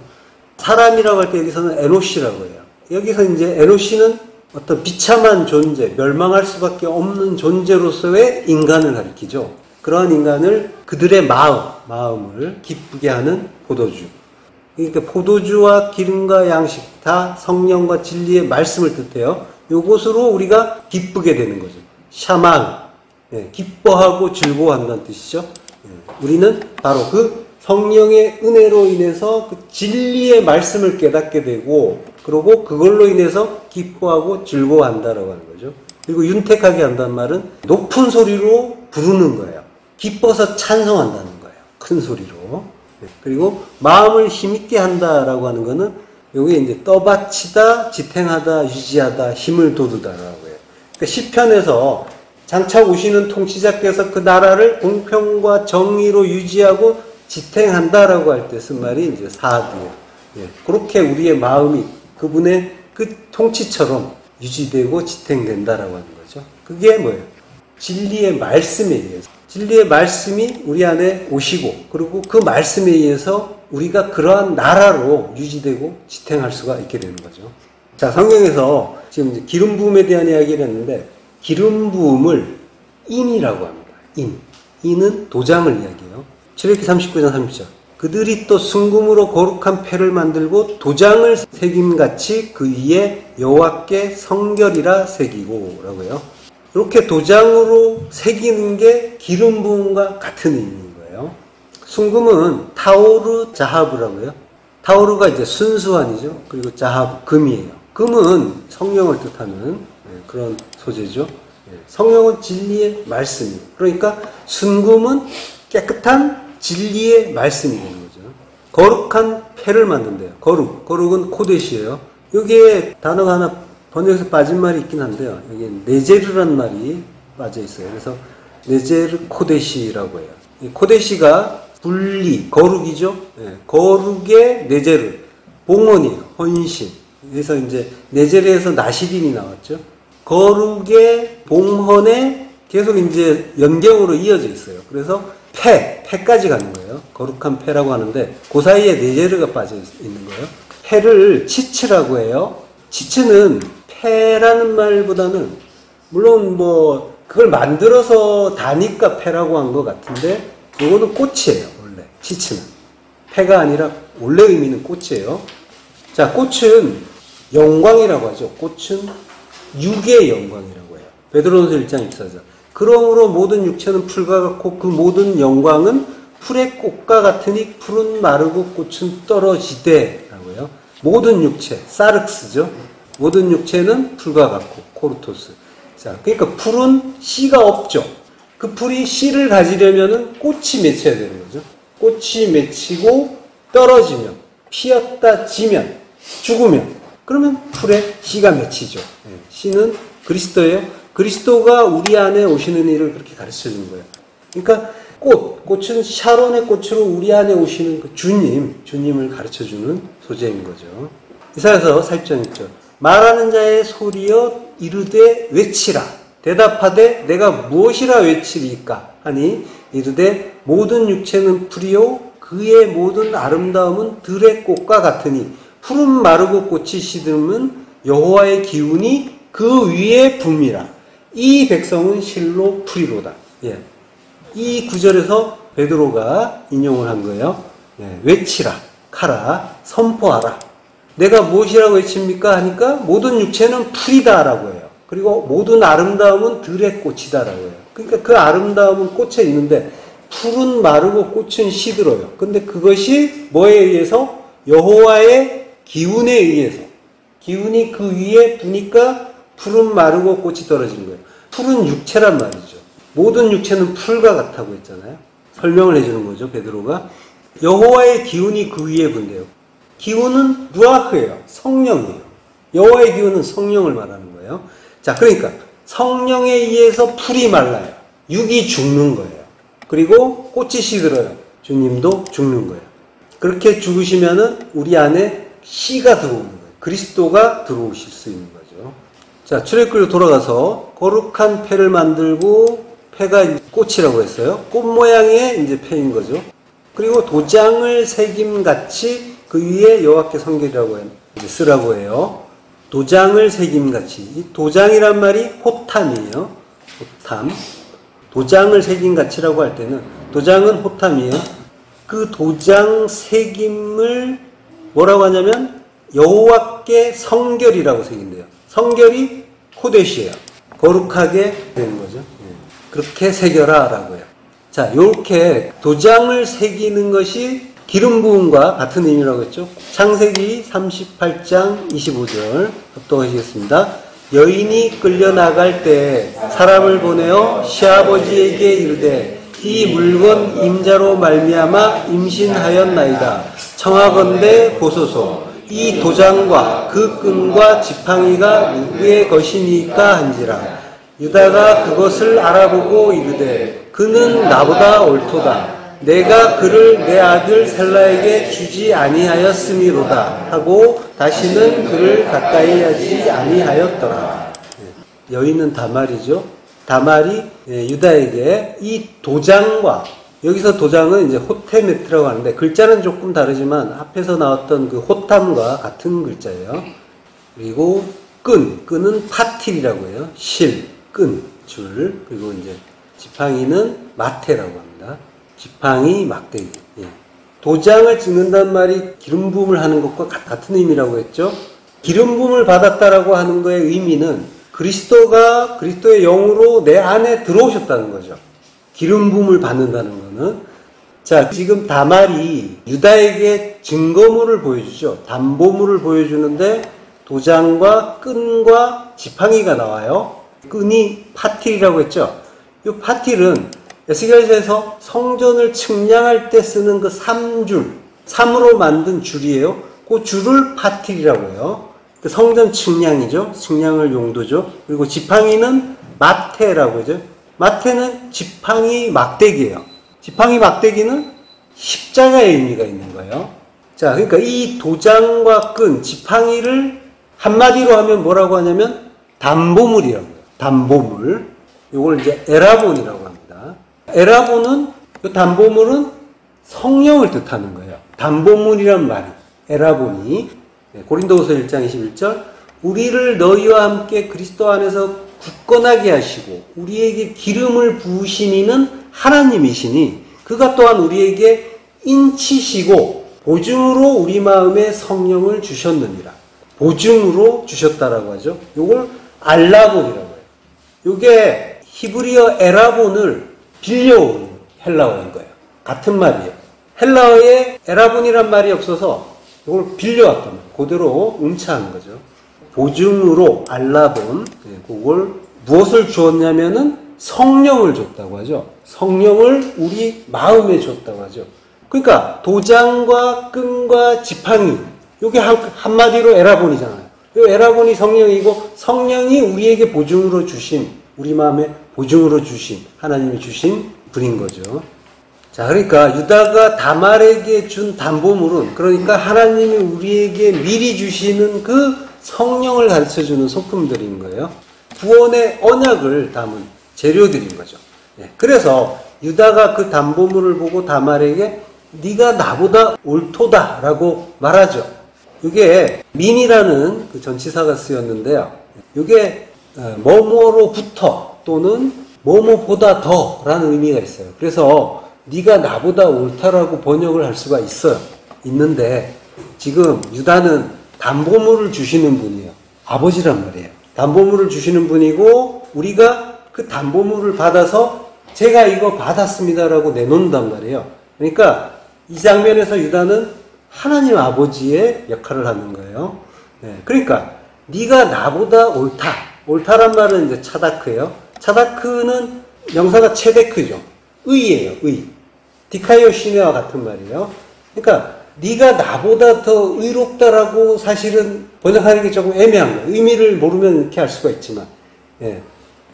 사람이라고 할 때 여기서는 에노시라고 해요. 여기서 이제 에노시는 어떤 비참한 존재, 멸망할 수밖에 없는 존재로서의 인간을 가리키죠. 그러한 인간을 그들의 마음을 기쁘게 하는 포도주. 그러니까 포도주와 기름과 양식 다 성령과 진리의 말씀을 뜻해요. 요것으로 우리가 기쁘게 되는 거죠. 샤망, 예, 기뻐하고 즐거워한다는 뜻이죠. 예, 우리는 바로 그 성령의 은혜로 인해서 그 진리의 말씀을 깨닫게 되고 그리고 그걸로 인해서 기뻐하고 즐거워한다라고 하는 거죠. 그리고 윤택하게 한다는 말은 높은 소리로 부르는 거예요. 기뻐서 찬송한다는 거예요. 큰 소리로. 네. 그리고 마음을 힘있게 한다라고 하는 거는 여기 이제 떠받치다, 지탱하다, 유지하다, 힘을 돋우다라고 해요. 그러니까 시편에서 장차 오시는 통치자께서 그 나라를 공평과 정의로 유지하고 지탱한다라고 할 때 쓴 말이 이제 사드예요. 예. 그렇게 우리의 마음이 그분의 그 통치처럼 유지되고 지탱된다라고 하는 거죠. 그게 뭐예요? 진리의 말씀에 의해서. 진리의 말씀이 우리 안에 오시고 그리고 그 말씀에 의해서 우리가 그러한 나라로 유지되고 지탱할 수가 있게 되는 거죠. 자, 성경에서 지금 이제 기름 부음에 대한 이야기를 했는데 기름 부음을 인이라고 합니다. 인은 도장을 이야기해요. 출애굽기 39장 30절. 그들이 또 순금으로 거룩한 패를 만들고 도장을 새김같이 그 위에 여호와께 성결이라 새기고 라고요. 이렇게 도장으로 새기는 게 기름 부음과 같은 의미인 거예요. 순금은 타오르 자하브라고 해요. 타오르가 이제 순수한이죠. 그리고 자하브, 금이에요. 금은 성령을 뜻하는 그런 소재죠. 성령은 진리의 말씀이에요. 그러니까 순금은 깨끗한 진리의 말씀이 되는 거죠. 거룩한 패를 만든대요. 거룩은 코데시예요. 여기에 단어가 하나 번역에서 빠진 말이 있긴 한데요. 여기 네제르란 말이 빠져 있어요. 그래서 네제르 코데시라고 해요. 이 코데시가 분리, 거룩이죠. 예, 거룩의 네제르, 봉헌이 헌신. 그래서 이제 네제르에서 나시린이 나왔죠. 거룩의 봉헌에 계속 이제 연경으로 이어져 있어요. 그래서 폐까지 가는 거예요. 거룩한 폐라고 하는데 그 사이에 네제르가 빠져 있는 거예요. 폐를 치츠라고 해요. 치츠는 폐라는 말보다는 물론 뭐 그걸 만들어서 다니까 폐라고 한 것 같은데 이거는 꽃이에요. 원래 치츠는 폐가 아니라 원래 의미는 꽃이에요. 자, 꽃은 영광이라고 하죠. 꽃은 육의 영광이라고 해요. 베드로전서 1장 24절. 그러므로 모든 육체는 풀과 같고 그 모든 영광은 풀의 꽃과 같으니 풀은 마르고 꽃은 떨어지되 라고 해요. 모든 육체, 사르크스죠. 모든 육체는 풀과 같고 코르토스. 자, 그러니까 풀은 씨가 없죠. 그 풀이 씨를 가지려면은 꽃이 맺혀야 되는 거죠. 꽃이 맺히고 떨어지면, 피었다 지면, 죽으면, 그러면 풀에 씨가 맺히죠. 네, 씨는 그리스도예요. 그리스도가 우리 안에 오시는 일을 그렇게 가르쳐 주는 거예요. 그러니까 꽃은 샤론의 꽃으로 우리 안에 오시는 그 주님을 가르쳐 주는 소재인 거죠. 이사야서 40장 6절. 말하는 자의 소리여 이르되 외치라. 대답하되 내가 무엇이라 외치리까 하니 이르되 모든 육체는 풀이요 그의 모든 아름다움은 들의 꽃과 같으니 풀은 마르고 꽃이 시들면 여호와의 기운이 그 위에 붐이라. 이 백성은 실로 풀이로다. 예. 이 구절에서 베드로가 인용을 한 거예요. 예. 외치라, 카라, 선포하라. 내가 무엇이라고 외칩니까? 하니까 모든 육체는 풀이다라고 해요. 그리고 모든 아름다움은 들의 꽃이다라고 해요. 그러니까 그 아름다움은 꽃에 있는데 풀은 마르고 꽃은 시들어요. 근데 그것이 뭐에 의해서? 여호와의 기운에 의해서. 기운이 그 위에 부니까 풀은 마르고 꽃이 떨어지는 거예요. 풀은 육체란 말이죠. 모든 육체는 풀과 같다고 했잖아요. 설명을 해주는 거죠, 베드로가. 여호와의 기운이 그 위에 분대요. 기운은 루아흐예요. 성령이에요. 여호와의 기운은 성령을 말하는 거예요. 자, 그러니까 성령에 의해서 풀이 말라요. 육이 죽는 거예요. 그리고 꽃이 시들어요. 주님도 죽는 거예요. 그렇게 죽으시면은 우리 안에 씨가 들어오는 거예요. 그리스도가 들어오실 수 있는 거죠. 자, 출애굽기로 돌아가서 거룩한 폐를 만들고 폐가 꽃이라고 했어요. 꽃 모양의 이제 폐인 거죠. 그리고 도장을 새김같이 그 위에 여호와께 성결이라고 이제 쓰라고 해요. 도장을 새김같이. 이 도장이란 말이 호탐이에요. 호탐. 도장을 새김같이라고 할 때는 도장은 호탐이에요. 그 도장 새김을 뭐라고 하냐면 여호와께 성결이라고 새긴대요. 성결이 코데시예요. 거룩하게 되는 거죠. 그렇게 새겨라라고 해요. 자, 이렇게 도장을 새기는 것이 기름 부음과 같은 의미라고 했죠. 창세기 38장 25절 합독하시겠습니다. 여인이 끌려나갈 때 사람을 보내어 시아버지에게 이르되 이 물건 임자로 말미암아 임신하였나이다. 청하건대 보소서. 이 도장과 그 끈과 지팡이가 누구의 것이니까 한지라. 유다가 그것을 알아보고 이르되 그는 나보다 옳도다. 내가 그를 내 아들 셀라에게 주지 아니하였음이로다 하고 다시는 그를 가까이 하지 아니하였더라. 여인은 다말이죠. 다말이 유다에게 이 도장과, 여기서 도장은 이제 호테메트라고 하는데 글자는 조금 다르지만 앞에서 나왔던 그 호탐과 같은 글자예요. 그리고 끈은 파틸이라고 해요. 실, 끈, 줄. 그리고 이제 지팡이는 마테라고 합니다. 지팡이, 막대기. 예. 도장을 찍는단 말이 기름 부음을 하는 것과 같은 의미라고 했죠. 기름 부음을 받았다라고 하는 거의 의미는 그리스도가 그리스도의 영으로 내 안에 들어오셨다는 거죠. 기름 부음을 받는다는 거는. 자, 지금 다말이 유다에게 증거물을 보여주죠. 담보물을 보여주는데 도장과 끈과 지팡이가 나와요. 끈이 파틸이라고 했죠. 이 파틸은 에스겔서에서 성전을 측량할 때 쓰는 그 3줄, 3으로 만든 줄이에요. 그 줄을 파틸이라고 해요. 그 성전 측량이죠. 측량을 용도죠. 그리고 지팡이는 마테라고 하죠. 마테는 지팡이 막대기예요. 지팡이 막대기는 십자가의 의미가 있는 거예요. 자, 그러니까 이 도장과 끈, 지팡이를 한마디로 하면 뭐라고 하냐면 담보물이라고 해요. 담보물. 이걸 이제 에라본이라고 합니다. 에라본은, 그 담보물은 성령을 뜻하는 거예요. 담보물이란 말이, 에라본이. 고린도후서 1장 21절, 우리를 너희와 함께 그리스도 안에서 굳건하게 하시고 우리에게 기름을 부으신 이는 하나님이시니 그가 또한 우리에게 인치시고 보증으로 우리 마음에 성령을 주셨느니라. 보증으로 주셨다라고 하죠. 요걸 알라본이라고 해요. 요게 히브리어 에라본을 빌려온 헬라어인 거예요. 같은 말이에요. 헬라어에 에라본이란 말이 없어서 이걸 빌려왔단 말이에요. 그대로 음차한 거죠. 보증으로 알라본, 그걸 무엇을 주었냐면은 성령을 줬다고 하죠. 성령을 우리 마음에 줬다고 하죠. 그러니까 도장과 끈과 지팡이, 이게 한마디로 에라본이잖아요. 이 에라본이 성령이고 성령이 우리에게 보증으로 주신, 우리 마음에 보증으로 주신, 하나님이 주신 분인 거죠. 자, 그러니까 유다가 다말에게 준 담보물은, 그러니까 하나님이 우리에게 미리 주시는 그 성령을 가르쳐주는 소품들인 거예요. 구원의 언약을 담은 재료들인 거죠. 그래서 유다가 그 담보물을 보고 다말에게 네가 나보다 옳도다 라고 말하죠. 이게 민이라는 그 전치사가 쓰였는데요. 이게 뭐뭐로부터 또는 뭐뭐보다 더 라는 의미가 있어요. 그래서 네가 나보다 옳다라고 번역을 할 수가 있어요. 있는데 지금 유다는 담보물을 주시는 분이에요. 아버지란 말이에요. 담보물을 주시는 분이고 우리가 그 담보물을 받아서 제가 이거 받았습니다라고 내놓는단 말이에요. 그러니까 이 장면에서 유다는 하나님 아버지의 역할을 하는 거예요. 그러니까 네가 나보다 옳다. 옳다란 말은 이제 차다크예요. 차다크는 명사가 체데크죠. 의예요. 의. 디카이오 시네와 같은 말이에요. 그러니까 네가 나보다 더 의롭다라고 사실은 번역하는 게 조금 애매한 거예요. 의미를 모르면 이렇게 할 수가 있지만,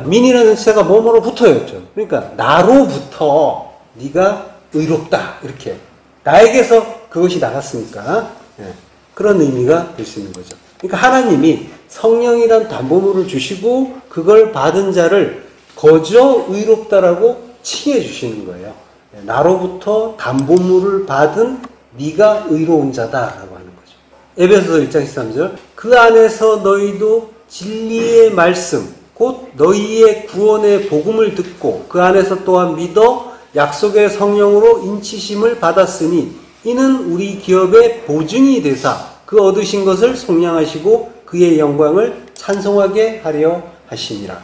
민이라는 시가 뭐뭐로부터였죠. 그러니까 나로부터 네가 의롭다 이렇게 나에게서 그것이 나갔으니까 그런 의미가 될 수 있는 거죠. 그러니까 하나님이 성령이란 담보물을 주시고 그걸 받은 자를 거저 의롭다라고 칭해 주시는 거예요. 나로부터 담보물을 받은 네가 의로운 자다라고 하는 거죠. 에베소서 1장 13절, 그 안에서 너희도 진리의 말씀 곧 너희의 구원의 복음을 듣고 그 안에서 또한 믿어 약속의 성령으로 인치심을 받았으니 이는 우리 기업의 보증이 되사 그 얻으신 것을 속량하시고 그의 영광을 찬송하게 하려 하심이라.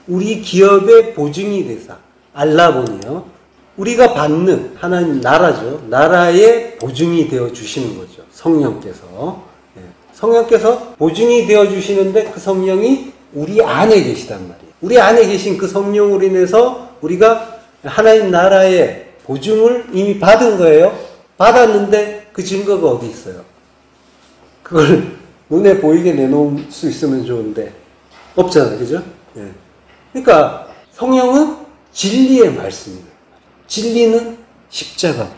우리 기업의 보증이 되사, 알라본이요. 우리가 받는 하나님 나라죠. 나라의 보증이 되어 주시는 거죠. 성령께서. 성령께서 보증이 되어 주시는데 그 성령이 우리 안에 계시단 말이에요. 우리 안에 계신 그 성령으로 인해서 우리가 하나님 나라의 보증을 이미 받은 거예요. 받았는데 그 증거가 어디 있어요? 그걸 눈에 보이게 내놓을 수 있으면 좋은데 없잖아요. 그죠? 그러니까 성령은 진리의 말씀입니다. 진리는 십자가.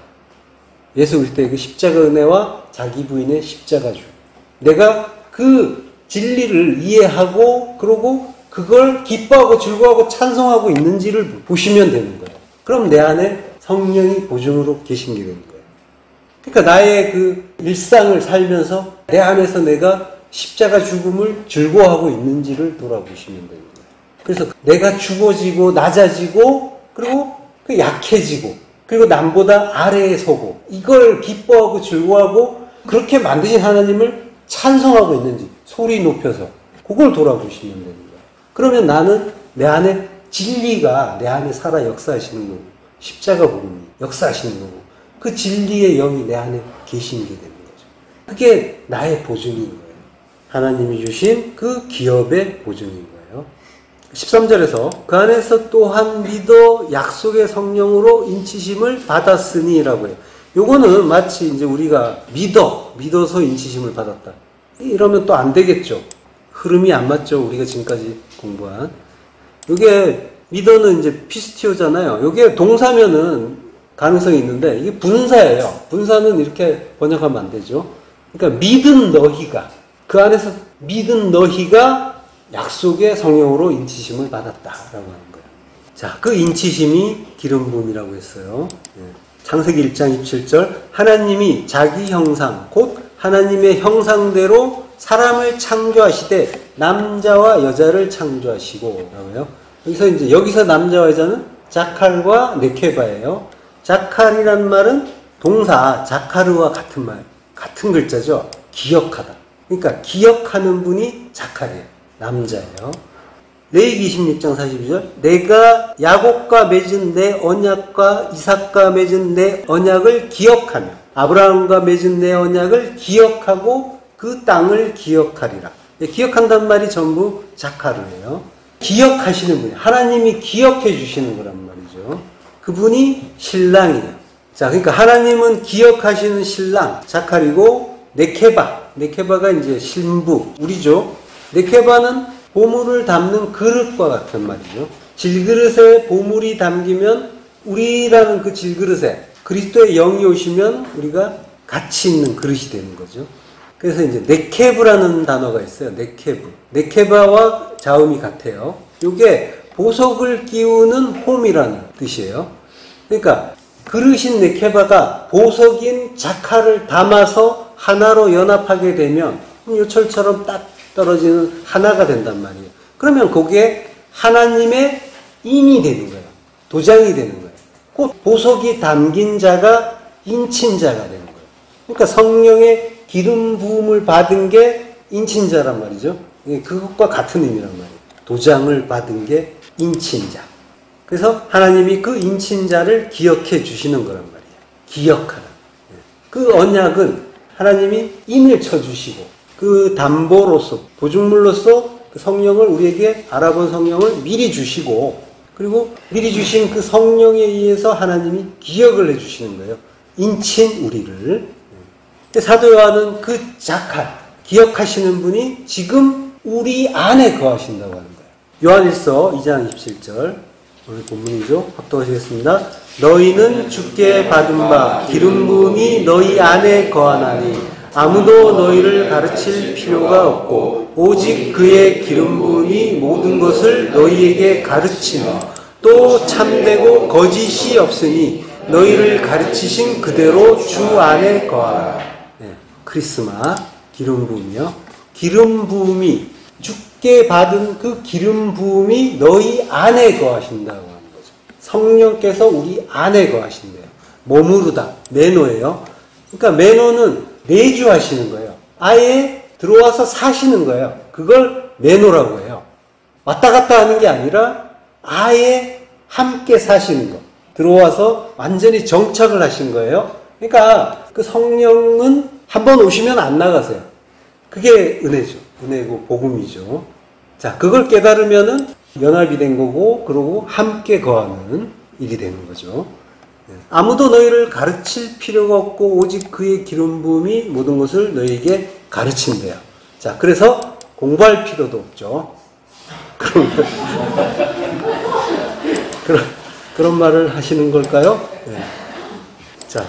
예수 그리스도의 그 십자가 은혜와 자기 부인의 십자가주. 내가 그 진리를 이해하고 그러고 그걸 기뻐하고 즐거워하고 찬송하고 있는지를 보시면 되는 거예요. 그럼 내 안에 성령이 보증으로 계신 게 되는 거예요. 그러니까 나의 그 일상을 살면서 내 안에서 내가 십자가 죽음을 즐거워하고 있는지를 돌아보시면 되는 거예요. 그래서 내가 죽어지고 낮아지고 그리고 그 약해지고 그리고 남보다 아래에 서고 이걸 기뻐하고 즐거워하고 그렇게 만드신 하나님을 찬송하고 있는지 소리 높여서 그걸 돌아보시면 되는 거예요. 그러면 나는 내 안에 진리가 내 안에 살아 역사하시는 거고 십자가 복음이 역사하시는 거고 그 진리의 영이 내 안에 계시는 게 되는 거죠. 그게 나의 보증인 거예요. 하나님이 주신 그 기업의 보증인 거예요. 13절에서 그 안에서 또한 믿어 약속의 성령으로 인치심을 받았으니 라고 해요. 요거는 마치 이제 우리가 믿어서 인치심을 받았다. 이러면 또 안 되겠죠. 흐름이 안 맞죠. 우리가 지금까지 공부한. 요게 믿어는 이제 피스티오잖아요. 요게 동사면은 가능성이 있는데 이게 분사예요. 분사는 이렇게 번역하면 안 되죠. 그러니까 믿은 너희가 그 안에서 믿은 너희가 약속의 성령으로 인치심을 받았다라고 하는 거예요. 자, 그 인치심이 기름 부음이라고 했어요. 창세기 1장 27절 하나님이 자기 형상 곧 하나님의 형상대로 사람을 창조하시되 남자와 여자를 창조하시고 라고요. 여기서 남자와 여자는 자칼과 네케바예요. 자칼이란 말은 동사 자카르와 같은 글자죠. 기억하다. 그러니까 기억하는 분이 자칼이에요. 남자예요. 레위기 26장 42절 내가 야곱과 맺은 내 언약과 이삭과 맺은 내 언약을 기억하며 아브라함과 맺은 내 언약을 기억하고 그 땅을 기억하리라. 기억한다는 말이 전부 자카르예요. 기억하시는 분이 하나님이 기억해 주시는 거란 말이죠. 그분이 신랑이에요. 자, 그러니까 하나님은 기억하시는 신랑 자칼이고 네케바가 이제 신부 우리죠. 네케바는 보물을 담는 그릇과 같은 말이죠. 질그릇에 보물이 담기면 우리라는 그 질그릇에 그리스도의 영이 오시면 우리가 가치 있는 그릇이 되는 거죠. 그래서 이제 네케브라는 단어가 있어요. 네케바와 자음이 같아요. 이게 보석을 끼우는 홈이라는 뜻이에요. 그러니까 그릇인 네케바가 보석인 자칼을 담아서 하나로 연합하게 되면 요철처럼 딱 떨어지는 하나가 된단 말이에요. 그러면 거기에 하나님의 인이 되는 거예요. 도장이 되는 거예요. 곧 보석이 담긴 자가 인친자가 되는 거예요. 그러니까 성령의 기름 부음을 받은 게 인친자란 말이죠. 그것과 같은 의미란 말이에요. 도장을 받은 게 인친자. 그래서 하나님이 그 인친자를 기억해 주시는 거란 말이에요. 기억하라. 그 언약은 하나님이 인을 쳐주시고 그 담보로서 보증물로서 그 성령을 우리에게 알아본 성령을 미리 주시고 그리고 미리 주신 그 성령에 의해서 하나님이 기억을 해주시는 거예요. 인친 우리를. 사도 요한은 그 자칼 기억하시는 분이 지금 우리 안에 거하신다고 하는 거예요. 요한일서 2장 27절 오늘 본문이죠. 합독하시겠습니다. 너희는 주께 받은 바 기름 부음이 너희 안에 거하나니 아무도 너희를 가르칠 필요가 없고 오직 그의 기름 부음이 모든 것을 너희에게 가르치며 또 참되고 거짓이 없으니 너희를 가르치신 그대로 주 안에 거하라. 크리스마 기름 부음이요. 기름 부음이 주께 받은 그 기름 부음이 너희 안에 거하신다고 하는 거죠. 성령께서 우리 안에 거하신대요. 머무르다 메노예요. 그러니까 메노는 내주하시는 거예요. 아예 들어와서 사시는 거예요. 그걸 메노라고 해요. 왔다 갔다 하는 게 아니라 아예 함께 사시는 거. 들어와서 완전히 정착을 하신 거예요. 그러니까 그 성령은 한번 오시면 안 나가세요. 그게 은혜죠. 은혜고 복음이죠. 자, 그걸 깨달으면은 연합이 된 거고, 그러고 함께 거하는 일이 되는 거죠. 아무도 너희를 가르칠 필요가 없고 오직 그의 기름 부음이 모든 것을 너희에게 가르친대요. 자, 그래서 공부할 필요도 없죠. 그런 말을 하시는 걸까요? 네. 자,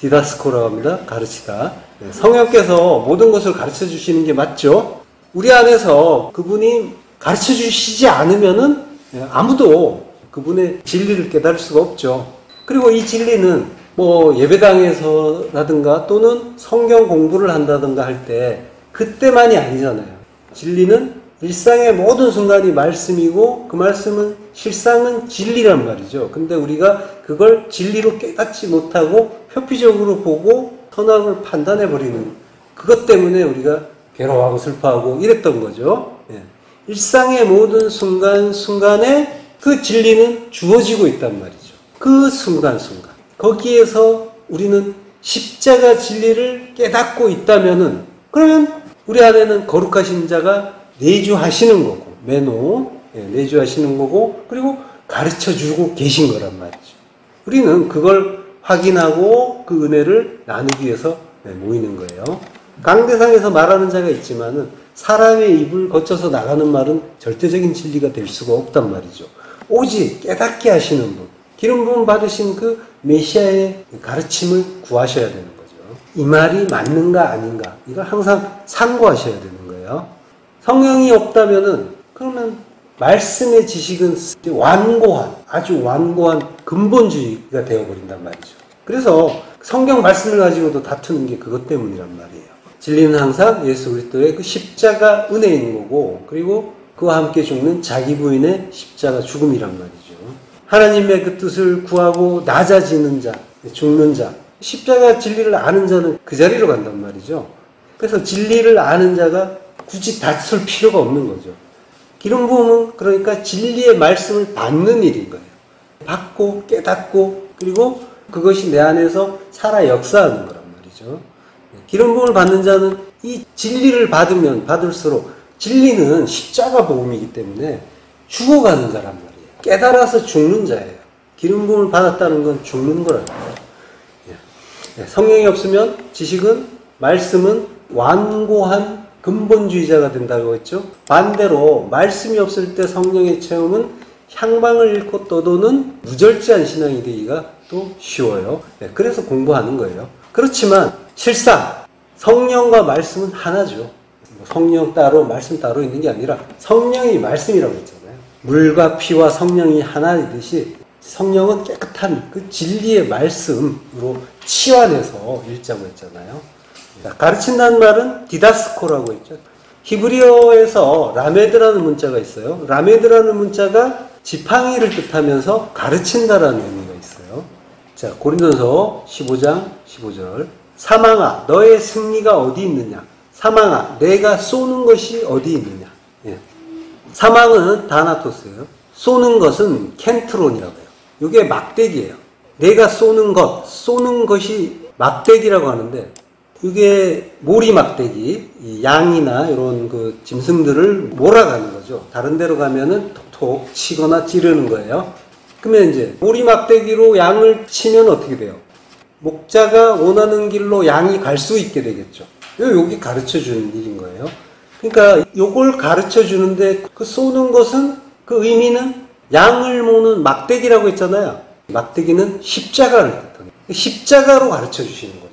디다스코라고 합니다. 가르치다. 네, 성령께서 모든 것을 가르쳐 주시는 게 맞죠? 우리 안에서 그분이 가르쳐 주시지 않으면은 아무도 그분의 진리를 깨달을 수가 없죠. 그리고 이 진리는 뭐 예배당에서라든가 또는 성경 공부를 한다든가 할 때 그때만이 아니잖아요. 진리는 일상의 모든 순간이 말씀이고 그 말씀은 실상은 진리란 말이죠. 근데 우리가 그걸 진리로 깨닫지 못하고 표피적으로 보고 선악을 판단해버리는 그것 때문에 우리가 괴로워하고 슬퍼하고 이랬던 거죠. 일상의 모든 순간순간에 그 진리는 주어지고 있단 말이죠. 그 순간순간. 거기에서 우리는 십자가 진리를 깨닫고 있다면은 그러면 우리 안에는 거룩하신 자가 내주하시는 거고, 내주하시는 거고, 그리고 가르쳐 주고 계신 거란 말이죠. 우리는 그걸 확인하고 그 은혜를 나누기 위해서 모이는 거예요. 강대상에서 말하는 자가 있지만은 사람의 입을 거쳐서 나가는 말은 절대적인 진리가 될 수가 없단 말이죠. 오직 깨닫게 하시는 분, 기름 부음 받으신 그 메시아의 가르침을 구하셔야 되는 거죠. 이 말이 맞는가 아닌가 이걸 항상 상고하셔야 되는 거예요. 성령이 없다면은 그러면 말씀의 지식은 완고한 아주 완고한 근본주의가 되어버린단 말이죠. 그래서 성경 말씀을 가지고도 다투는 게 그것 때문이란 말이에요. 진리는 항상 예수 그리스도의 그 십자가 은혜인 거고 그리고 그와 함께 죽는 자기 부인의 십자가 죽음이란 말이죠. 하나님의 그 뜻을 구하고 낮아지는 자, 죽는 자, 십자가 진리를 아는 자는 그 자리로 간단 말이죠. 그래서 진리를 아는 자가 굳이 다툴 필요가 없는 거죠. 기름 부음은 그러니까 진리의 말씀을 받는 일인 거예요. 받고 깨닫고 그리고 그것이 내 안에서 살아 역사하는 거란 말이죠. 기름 부음을 받는 자는 이 진리를 받으면 받을수록 진리는 십자가 복음이기 때문에 죽어가는 자란 말이에요. 깨달아서 죽는 자예요. 기름 부음을 받았다는 건 죽는 거란 말이에요. 성령이 없으면 지식은 말씀은 완고한 근본주의자가 된다고 했죠. 반대로 말씀이 없을 때 성령의 체험은 향방을 잃고 떠도는 무절제한 신앙이 되기가 또 쉬워요. 그래서 공부하는 거예요. 그렇지만 실상 성령과 말씀은 하나죠. 성령 따로 말씀 따로 있는 게 아니라 성령이 말씀이라고 했잖아요. 물과 피와 성령이 하나이듯이 성령은 깨끗한 그 진리의 말씀으로 치환해서 읽자고 했잖아요. 가르친다는 말은 디다스코라고 했죠. 히브리어에서 라메드라는 문자가 있어요. 라메드라는 문자가 지팡이를 뜻하면서 가르친다라는 의미가 있어요. 자, 고린도서 15장 15절. 사망아, 너의 승리가 어디 있느냐? 사망아, 내가 쏘는 것이 어디 있느냐? 예. 사망은 다나토스예요. 쏘는 것은 켄트론이라고 해요. 이게 막대기예요. 내가 쏘는 것이 막대기라고 하는데 이게 모리 막대기, 양이나 이런 그 짐승들을 몰아가는 거죠. 다른 데로 가면은 톡톡 치거나 찌르는 거예요. 그러면 이제 모리 막대기로 양을 치면 어떻게 돼요? 목자가 원하는 길로 양이 갈 수 있게 되겠죠. 여기 가르쳐 주는 일인 거예요. 그러니까 요걸 가르쳐 주는데 그 쏘는 것은 그 의미는 양을 모는 막대기라고 했잖아요. 막대기는 십자가를 뜻합니다. 십자가로 가르쳐 주시는 거죠.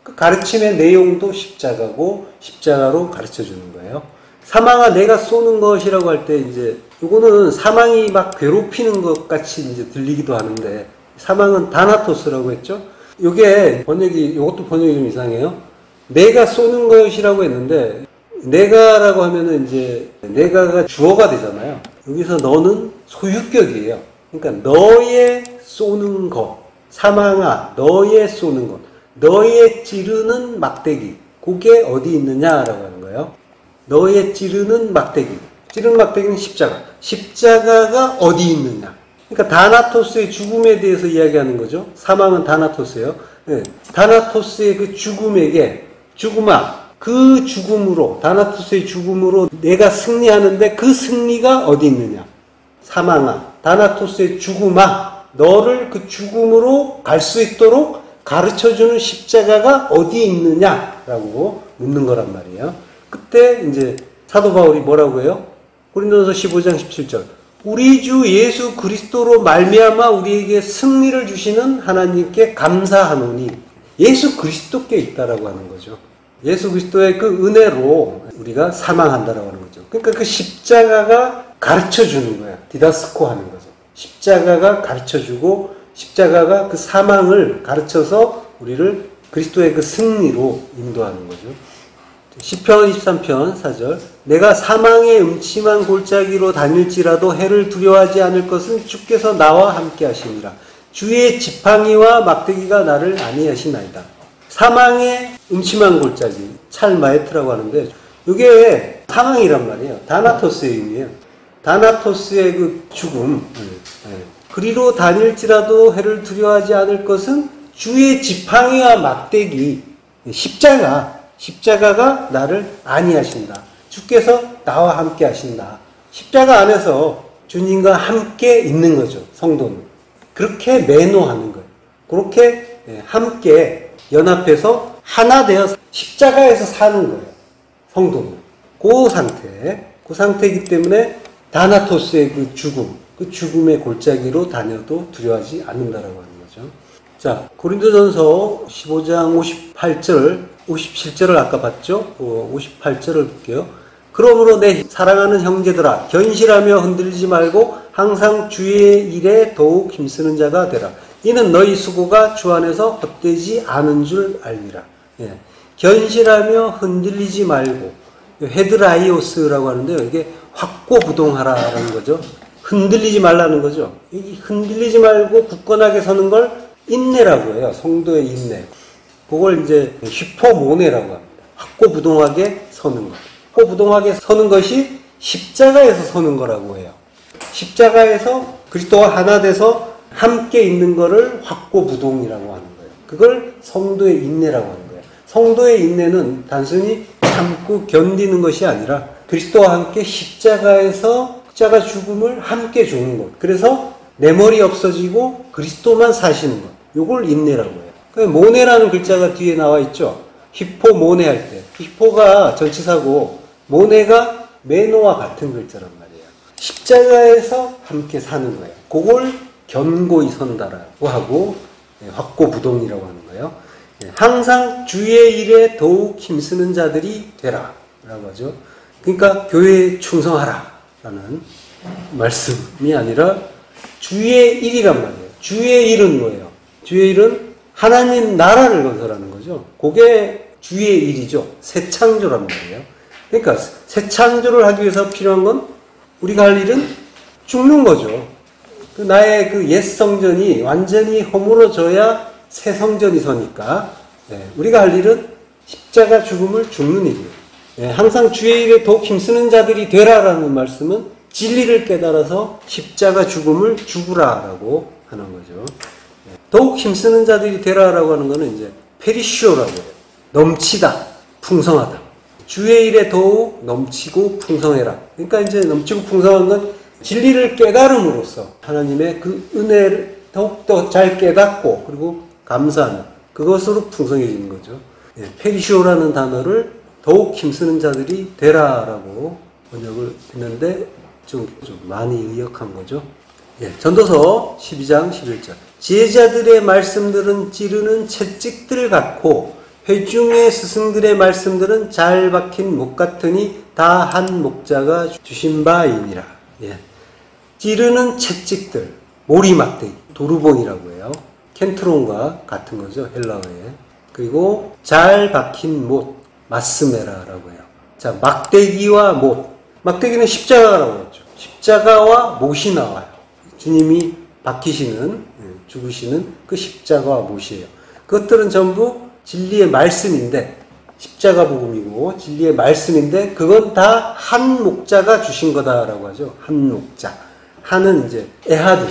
그 가르침의 내용도 십자가고 십자가로 가르쳐 주는 거예요. 사망아 내가 쏘는 것이라고 할 때 이제 요거는 사망이 막 괴롭히는 것 같이 이제 들리기도 하는데 사망은 다나토스라고 했죠. 요게 요것도 번역이 좀 이상해요. 내가 쏘는 것이라고 했는데 내가라고 하면은 이제 내가가 주어가 되잖아요. 여기서 너는 소유격이에요. 그러니까 너의 쏘는 것, 사망아 너의 쏘는 것, 너의 찌르는 막대기, 그게 어디 있느냐라고 하는 거예요. 너의 찌르는 막대기, 찌르는 막대기는 십자가, 십자가가 어디 있느냐. 그러니까 다나토스의 죽음에 대해서 이야기하는 거죠. 사망은 다나토스예요. 네. 다나토스의 그 죽음아, 그 죽음으로, 다나토스의 죽음으로 내가 승리하는데 그 승리가 어디 있느냐. 사망아, 다나토스의 죽음아, 너를 그 죽음으로 갈 수 있도록 가르쳐주는 십자가가 어디 있느냐라고 묻는 거란 말이에요. 그때 이제 사도 바울이 뭐라고 해요? 고린도서 15장 17절. 우리 주 예수 그리스도로 말미암아 우리에게 승리를 주시는 하나님께 감사하노니 예수 그리스도께 있다라고 하는 거죠. 예수 그리스도의 그 은혜로 우리가 사망한다라고 하는 거죠. 그러니까 그 십자가가 가르쳐 주는 거야. 디다스코 하는 거죠. 십자가가 가르쳐 주고 십자가가 그 사망을 가르쳐서 우리를 그리스도의 그 승리로 인도하는 거죠. 시편 23편 4절. 내가 사망의 음침한 골짜기로 다닐지라도 해를 두려워하지 않을 것은 주께서 나와 함께 하시니라. 주의 지팡이와 막대기가 나를 안위하시나이다. 사망의 음침한 골짜기, 찰마에트라고 하는데 이게 사망이란 말이에요. 다나토스의 의미예요. 다나토스의 그 죽음. 그리로 다닐지라도 해를 두려워하지 않을 것은 주의 지팡이와 막대기, 십자가가 나를 안위하신다. 주께서 나와 함께 하신다. 십자가 안에서 주님과 함께 있는 거죠. 성도는. 그렇게 매노하는 거예요. 그렇게 함께 연합해서 하나 되어서 십자가에서 사는 거예요. 성도는. 그 상태이기 때문에 다나토스의 그 죽음의 골짜기로 다녀도 두려워하지 않는다라고 하는 거죠. 자, 고린도전서 15장 58절, 57절을 아까 봤죠? 58절을 볼게요. 그러므로 내 사랑하는 형제들아, 견실하며 흔들리지 말고 항상 주의 일에 더욱 힘쓰는 자가 되라. 이는 너희 수고가 주 안에서 헛되지 않은 줄 알미라. 예. 견실하며 흔들리지 말고, 헤드라이오스라고 하는데요. 이게 확고부동하라라는 거죠. 흔들리지 말라는 거죠. 이 흔들리지 말고 굳건하게 서는 걸 인내라고 해요. 성도의 인내. 그걸 이제 휘포모네라고 합니다. 확고부동하게 서는 것. 확고부동하게 서는 것이 십자가에서 서는 거라고 해요. 십자가에서 그리스도와 하나 돼서 함께 있는 거를 확고부동이라고 하는 거예요. 그걸 성도의 인내라고 하는 거예요. 성도의 인내는 단순히 참고 견디는 것이 아니라 그리스도와 함께 십자가에서 십자가 죽음을 함께 죽는 것. 그래서 내 머리 없어지고 그리스도만 사시는 것. 요걸 인내라고 해요. 모네라는 글자가 뒤에 나와 있죠. 히포 모네 할 때. 히포가 전치사고 모네가 매너와 같은 글자란 말이에요. 십자가에서 함께 사는 거예요. 그걸 견고히 선다라고 하고 확고부동이라고 하는 거예요. 항상 주의 일에 더욱 힘쓰는 자들이 되라 라고 하죠. 그러니까 교회에 충성하라 라는 말씀이 아니라 주의 일이란 말이에요. 주의 일은 뭐예요? 주의 일은 하나님 나라를 건설하는 거죠. 그게 주의 일이죠. 새 창조란 말이에요. 그러니까 새 창조를 하기 위해서 필요한 건 우리가 할 일은 죽는 거죠. 나의 그 옛 성전이 완전히 허물어져야 새 성전이 서니까 우리가 할 일은 십자가 죽음을 죽는 일이에요. 항상 주의 일에 더욱 힘쓰는 자들이 되라라는 말씀은 진리를 깨달아서 십자가 죽음을 죽으라라고 하는 거죠. 더욱 힘쓰는 자들이 되라라고 하는 것은 이제 페리쇼라고 해요. 넘치다, 풍성하다. 주의 일에 더욱 넘치고 풍성해라. 그러니까 이제 넘치고 풍성한 건 진리를 깨달음으로써 하나님의 그 은혜를 더욱더 잘 깨닫고 그리고 감사하는 그것으로 풍성해지는 거죠. 페리쇼라는 단어를 더욱 힘쓰는 자들이 되라라고 번역을 했는데 좀 많이 의역한 거죠. 전도서 12장 11절. 제자들의 말씀들은 찌르는 채찍들 같고 회중의 스승들의 말씀들은 잘 박힌 목 같으니 다 한 목자가 주신 바이니라. 찌르는 채찍들, 모리막대기, 도르봉이라고 해요. 켄트론과 같은 거죠, 헬라어에. 그리고 잘 박힌 못, 마스메라라고 해요. 자, 막대기와 못. 막대기는 십자가라고 했죠. 십자가와 못이 나와요. 주님이 박히시는, 죽으시는 그 십자가와 못이에요. 그것들은 전부 진리의 말씀인데, 십자가 복음이고 진리의 말씀인데, 그건 다 한 목자가 주신 거다라고 하죠. 한 목자. 한은 이제 에하드,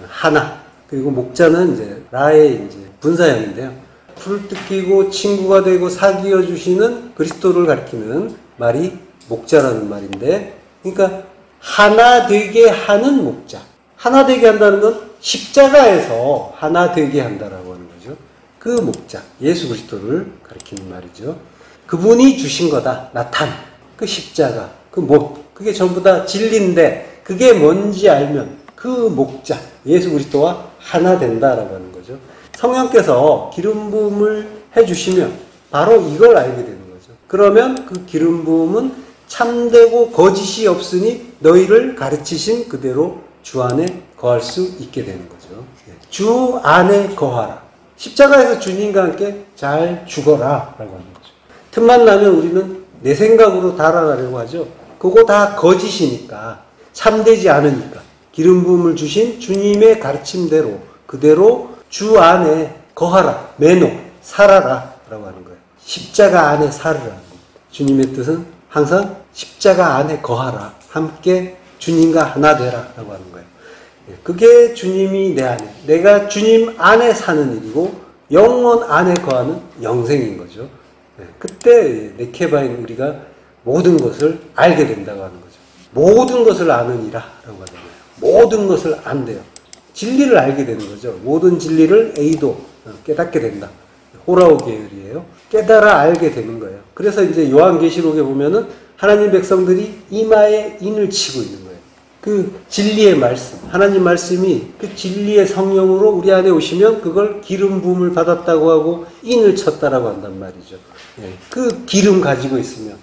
하나. 그리고 목자는 이제 라의 이제 분사형인데요. 풀을 뜯기고 친구가 되고 사귀어 주시는 그리스도를 가리키는 말이 목자라는 말인데, 그러니까 하나 되게 하는 목자. 하나 되게 한다는 건 십자가에서 하나 되게 한다라고 하는 거죠. 그 목자, 예수 그리스도를 가리키는 말이죠. 그분이 주신 거다. 나탄, 그 십자가, 그 못, 그게 전부 다 진리인데 그게 뭔지 알면 그 목자, 예수 그리스도와 하나 된다라고 하는 거죠. 성령께서 기름 부음을 해주시면 바로 이걸 알게 되는 거죠. 그러면 그 기름 부음은 참되고 거짓이 없으니 너희를 가르치신 그대로 주 안에 거할 수 있게 되는 거죠. 주 안에 거하라. 십자가에서 주님과 함께 잘 죽어라 라고 하는 거죠. 틈만 나면 우리는 내 생각으로 달아나려고 하죠. 그거 다 거짓이니까, 참되지 않으니까 기름 부음을 주신 주님의 가르침대로 그대로 주 안에 거하라, 매노, 살아라 라고 하는 거예요. 십자가 안에 살으라는 겁니다. 주님의 뜻은 항상 십자가 안에 거하라, 함께 주님과 하나 되라 라고 하는 거예요. 그게 주님이 내 안에, 내가 주님 안에 사는 일이고 영원 안에 거하는 영생인 거죠. 그때 네케바인 우리가 모든 것을 알게 된다고 하는 거죠. 모든 것을 아느니라 라고 하잖아요. 모든 것을 안돼요. 진리를 알게 되는 거죠. 모든 진리를 에이도 깨닫게 된다. 호라오 계열이에요. 깨달아 알게 되는 거예요. 그래서 이제 요한계시록에 보면은 하나님 백성들이 이마에 인을 치고 있는 거예요. 그 진리의 말씀, 하나님 말씀이 그 진리의 성령으로 우리 안에 오시면 그걸 기름 부음을 받았다고 하고 인을 쳤다라고 한단 말이죠. 그 기름 가지고 있으면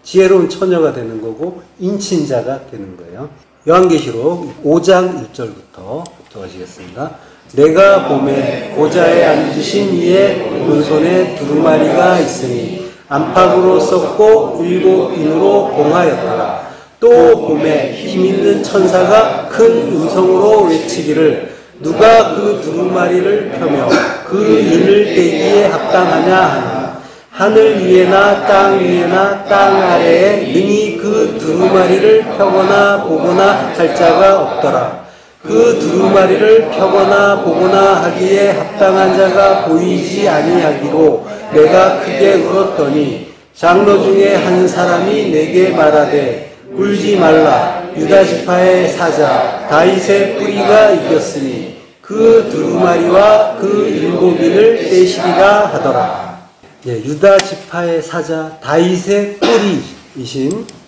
지혜로운 처녀가 되는 거고 인친자가 되는 거예요. 요한계시록 5장 1절부터 독하시겠습니다. 내가 보매 보좌에 앉으신 이의 오른손에 두루마리가 있으니 안팎으로 썼고 7인으로 봉하였더라. 또 보매 힘있는 천사가 큰 음성으로 외치기를 누가 그 두루마리를 펴며 그 인을 떼기에 합당하냐 하나 하늘 위에나 땅 위에나 땅 아래에 능히 그 두루마리를 펴거나 보거나 할 자가 없더라. 그 두루마리를 펴거나 보거나 하기에 합당한 자가 보이지 아니하기로 내가 크게 울었더니 장로 중에 한 사람이 내게 말하되 울지 말라. 유다 지파의 사자 다윗의 뿌리가 이겼으니 그 두루마리와 그 7인을 떼시리라 하더라. 유다 지파의 사자 다윗의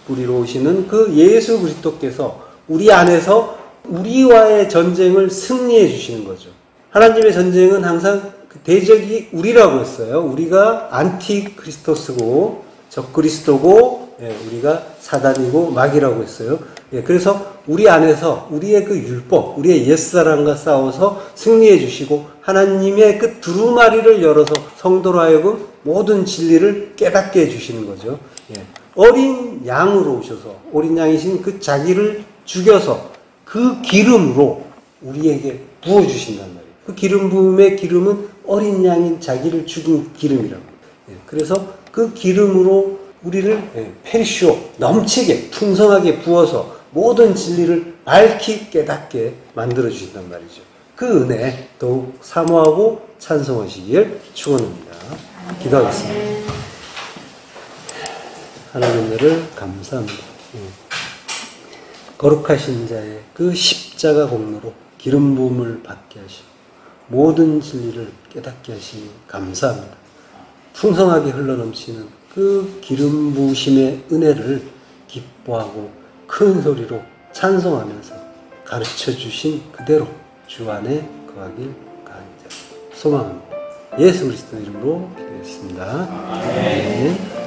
뿌리로 오시는 그 예수 그리스도께서 우리 안에서 우리와의 전쟁을 승리해 주시는 거죠. 하나님의 전쟁은 항상 대적이 우리라고 했어요. 우리가 안티크리스토스고 적그리스도고 우리가 사단이고 마귀라고 했어요. 그래서 우리 안에서 우리의 그 율법, 우리의 옛사람과 싸워서 승리해 주시고 하나님의 그 두루마리를 열어서 성도로 하여금 모든 진리를 깨닫게 해주시는 거죠. 어린 양으로 오셔서 어린 양이신 그 자기를 죽여서 그 기름으로 우리에게 부어주신단 말이에요. 그 기름 부음의 기름은 어린 양인 자기를 죽인 기름이라고. 그래서 그 기름으로 우리를 페리쇼 넘치게 풍성하게 부어서 모든 진리를 밝히 깨닫게 만들어 주신단 말이죠. 그 은혜 더욱 사모하고 찬송하시길 축원합니다. 기도하겠습니다. 하나님 은혜를 감사합니다. 거룩하신 자의 그 십자가 공로로 기름 부음을 받게 하시고 모든 진리를 깨닫게 하시니 감사합니다. 풍성하게 흘러넘치는 그 기름 부으심의 은혜를 기뻐하고 큰 소리로 찬송하면서 가르쳐 주신 그대로 주 안에 거하길 간절히 소망합니다. 예수 그리스도 이름으로 기도했습니다. 아멘.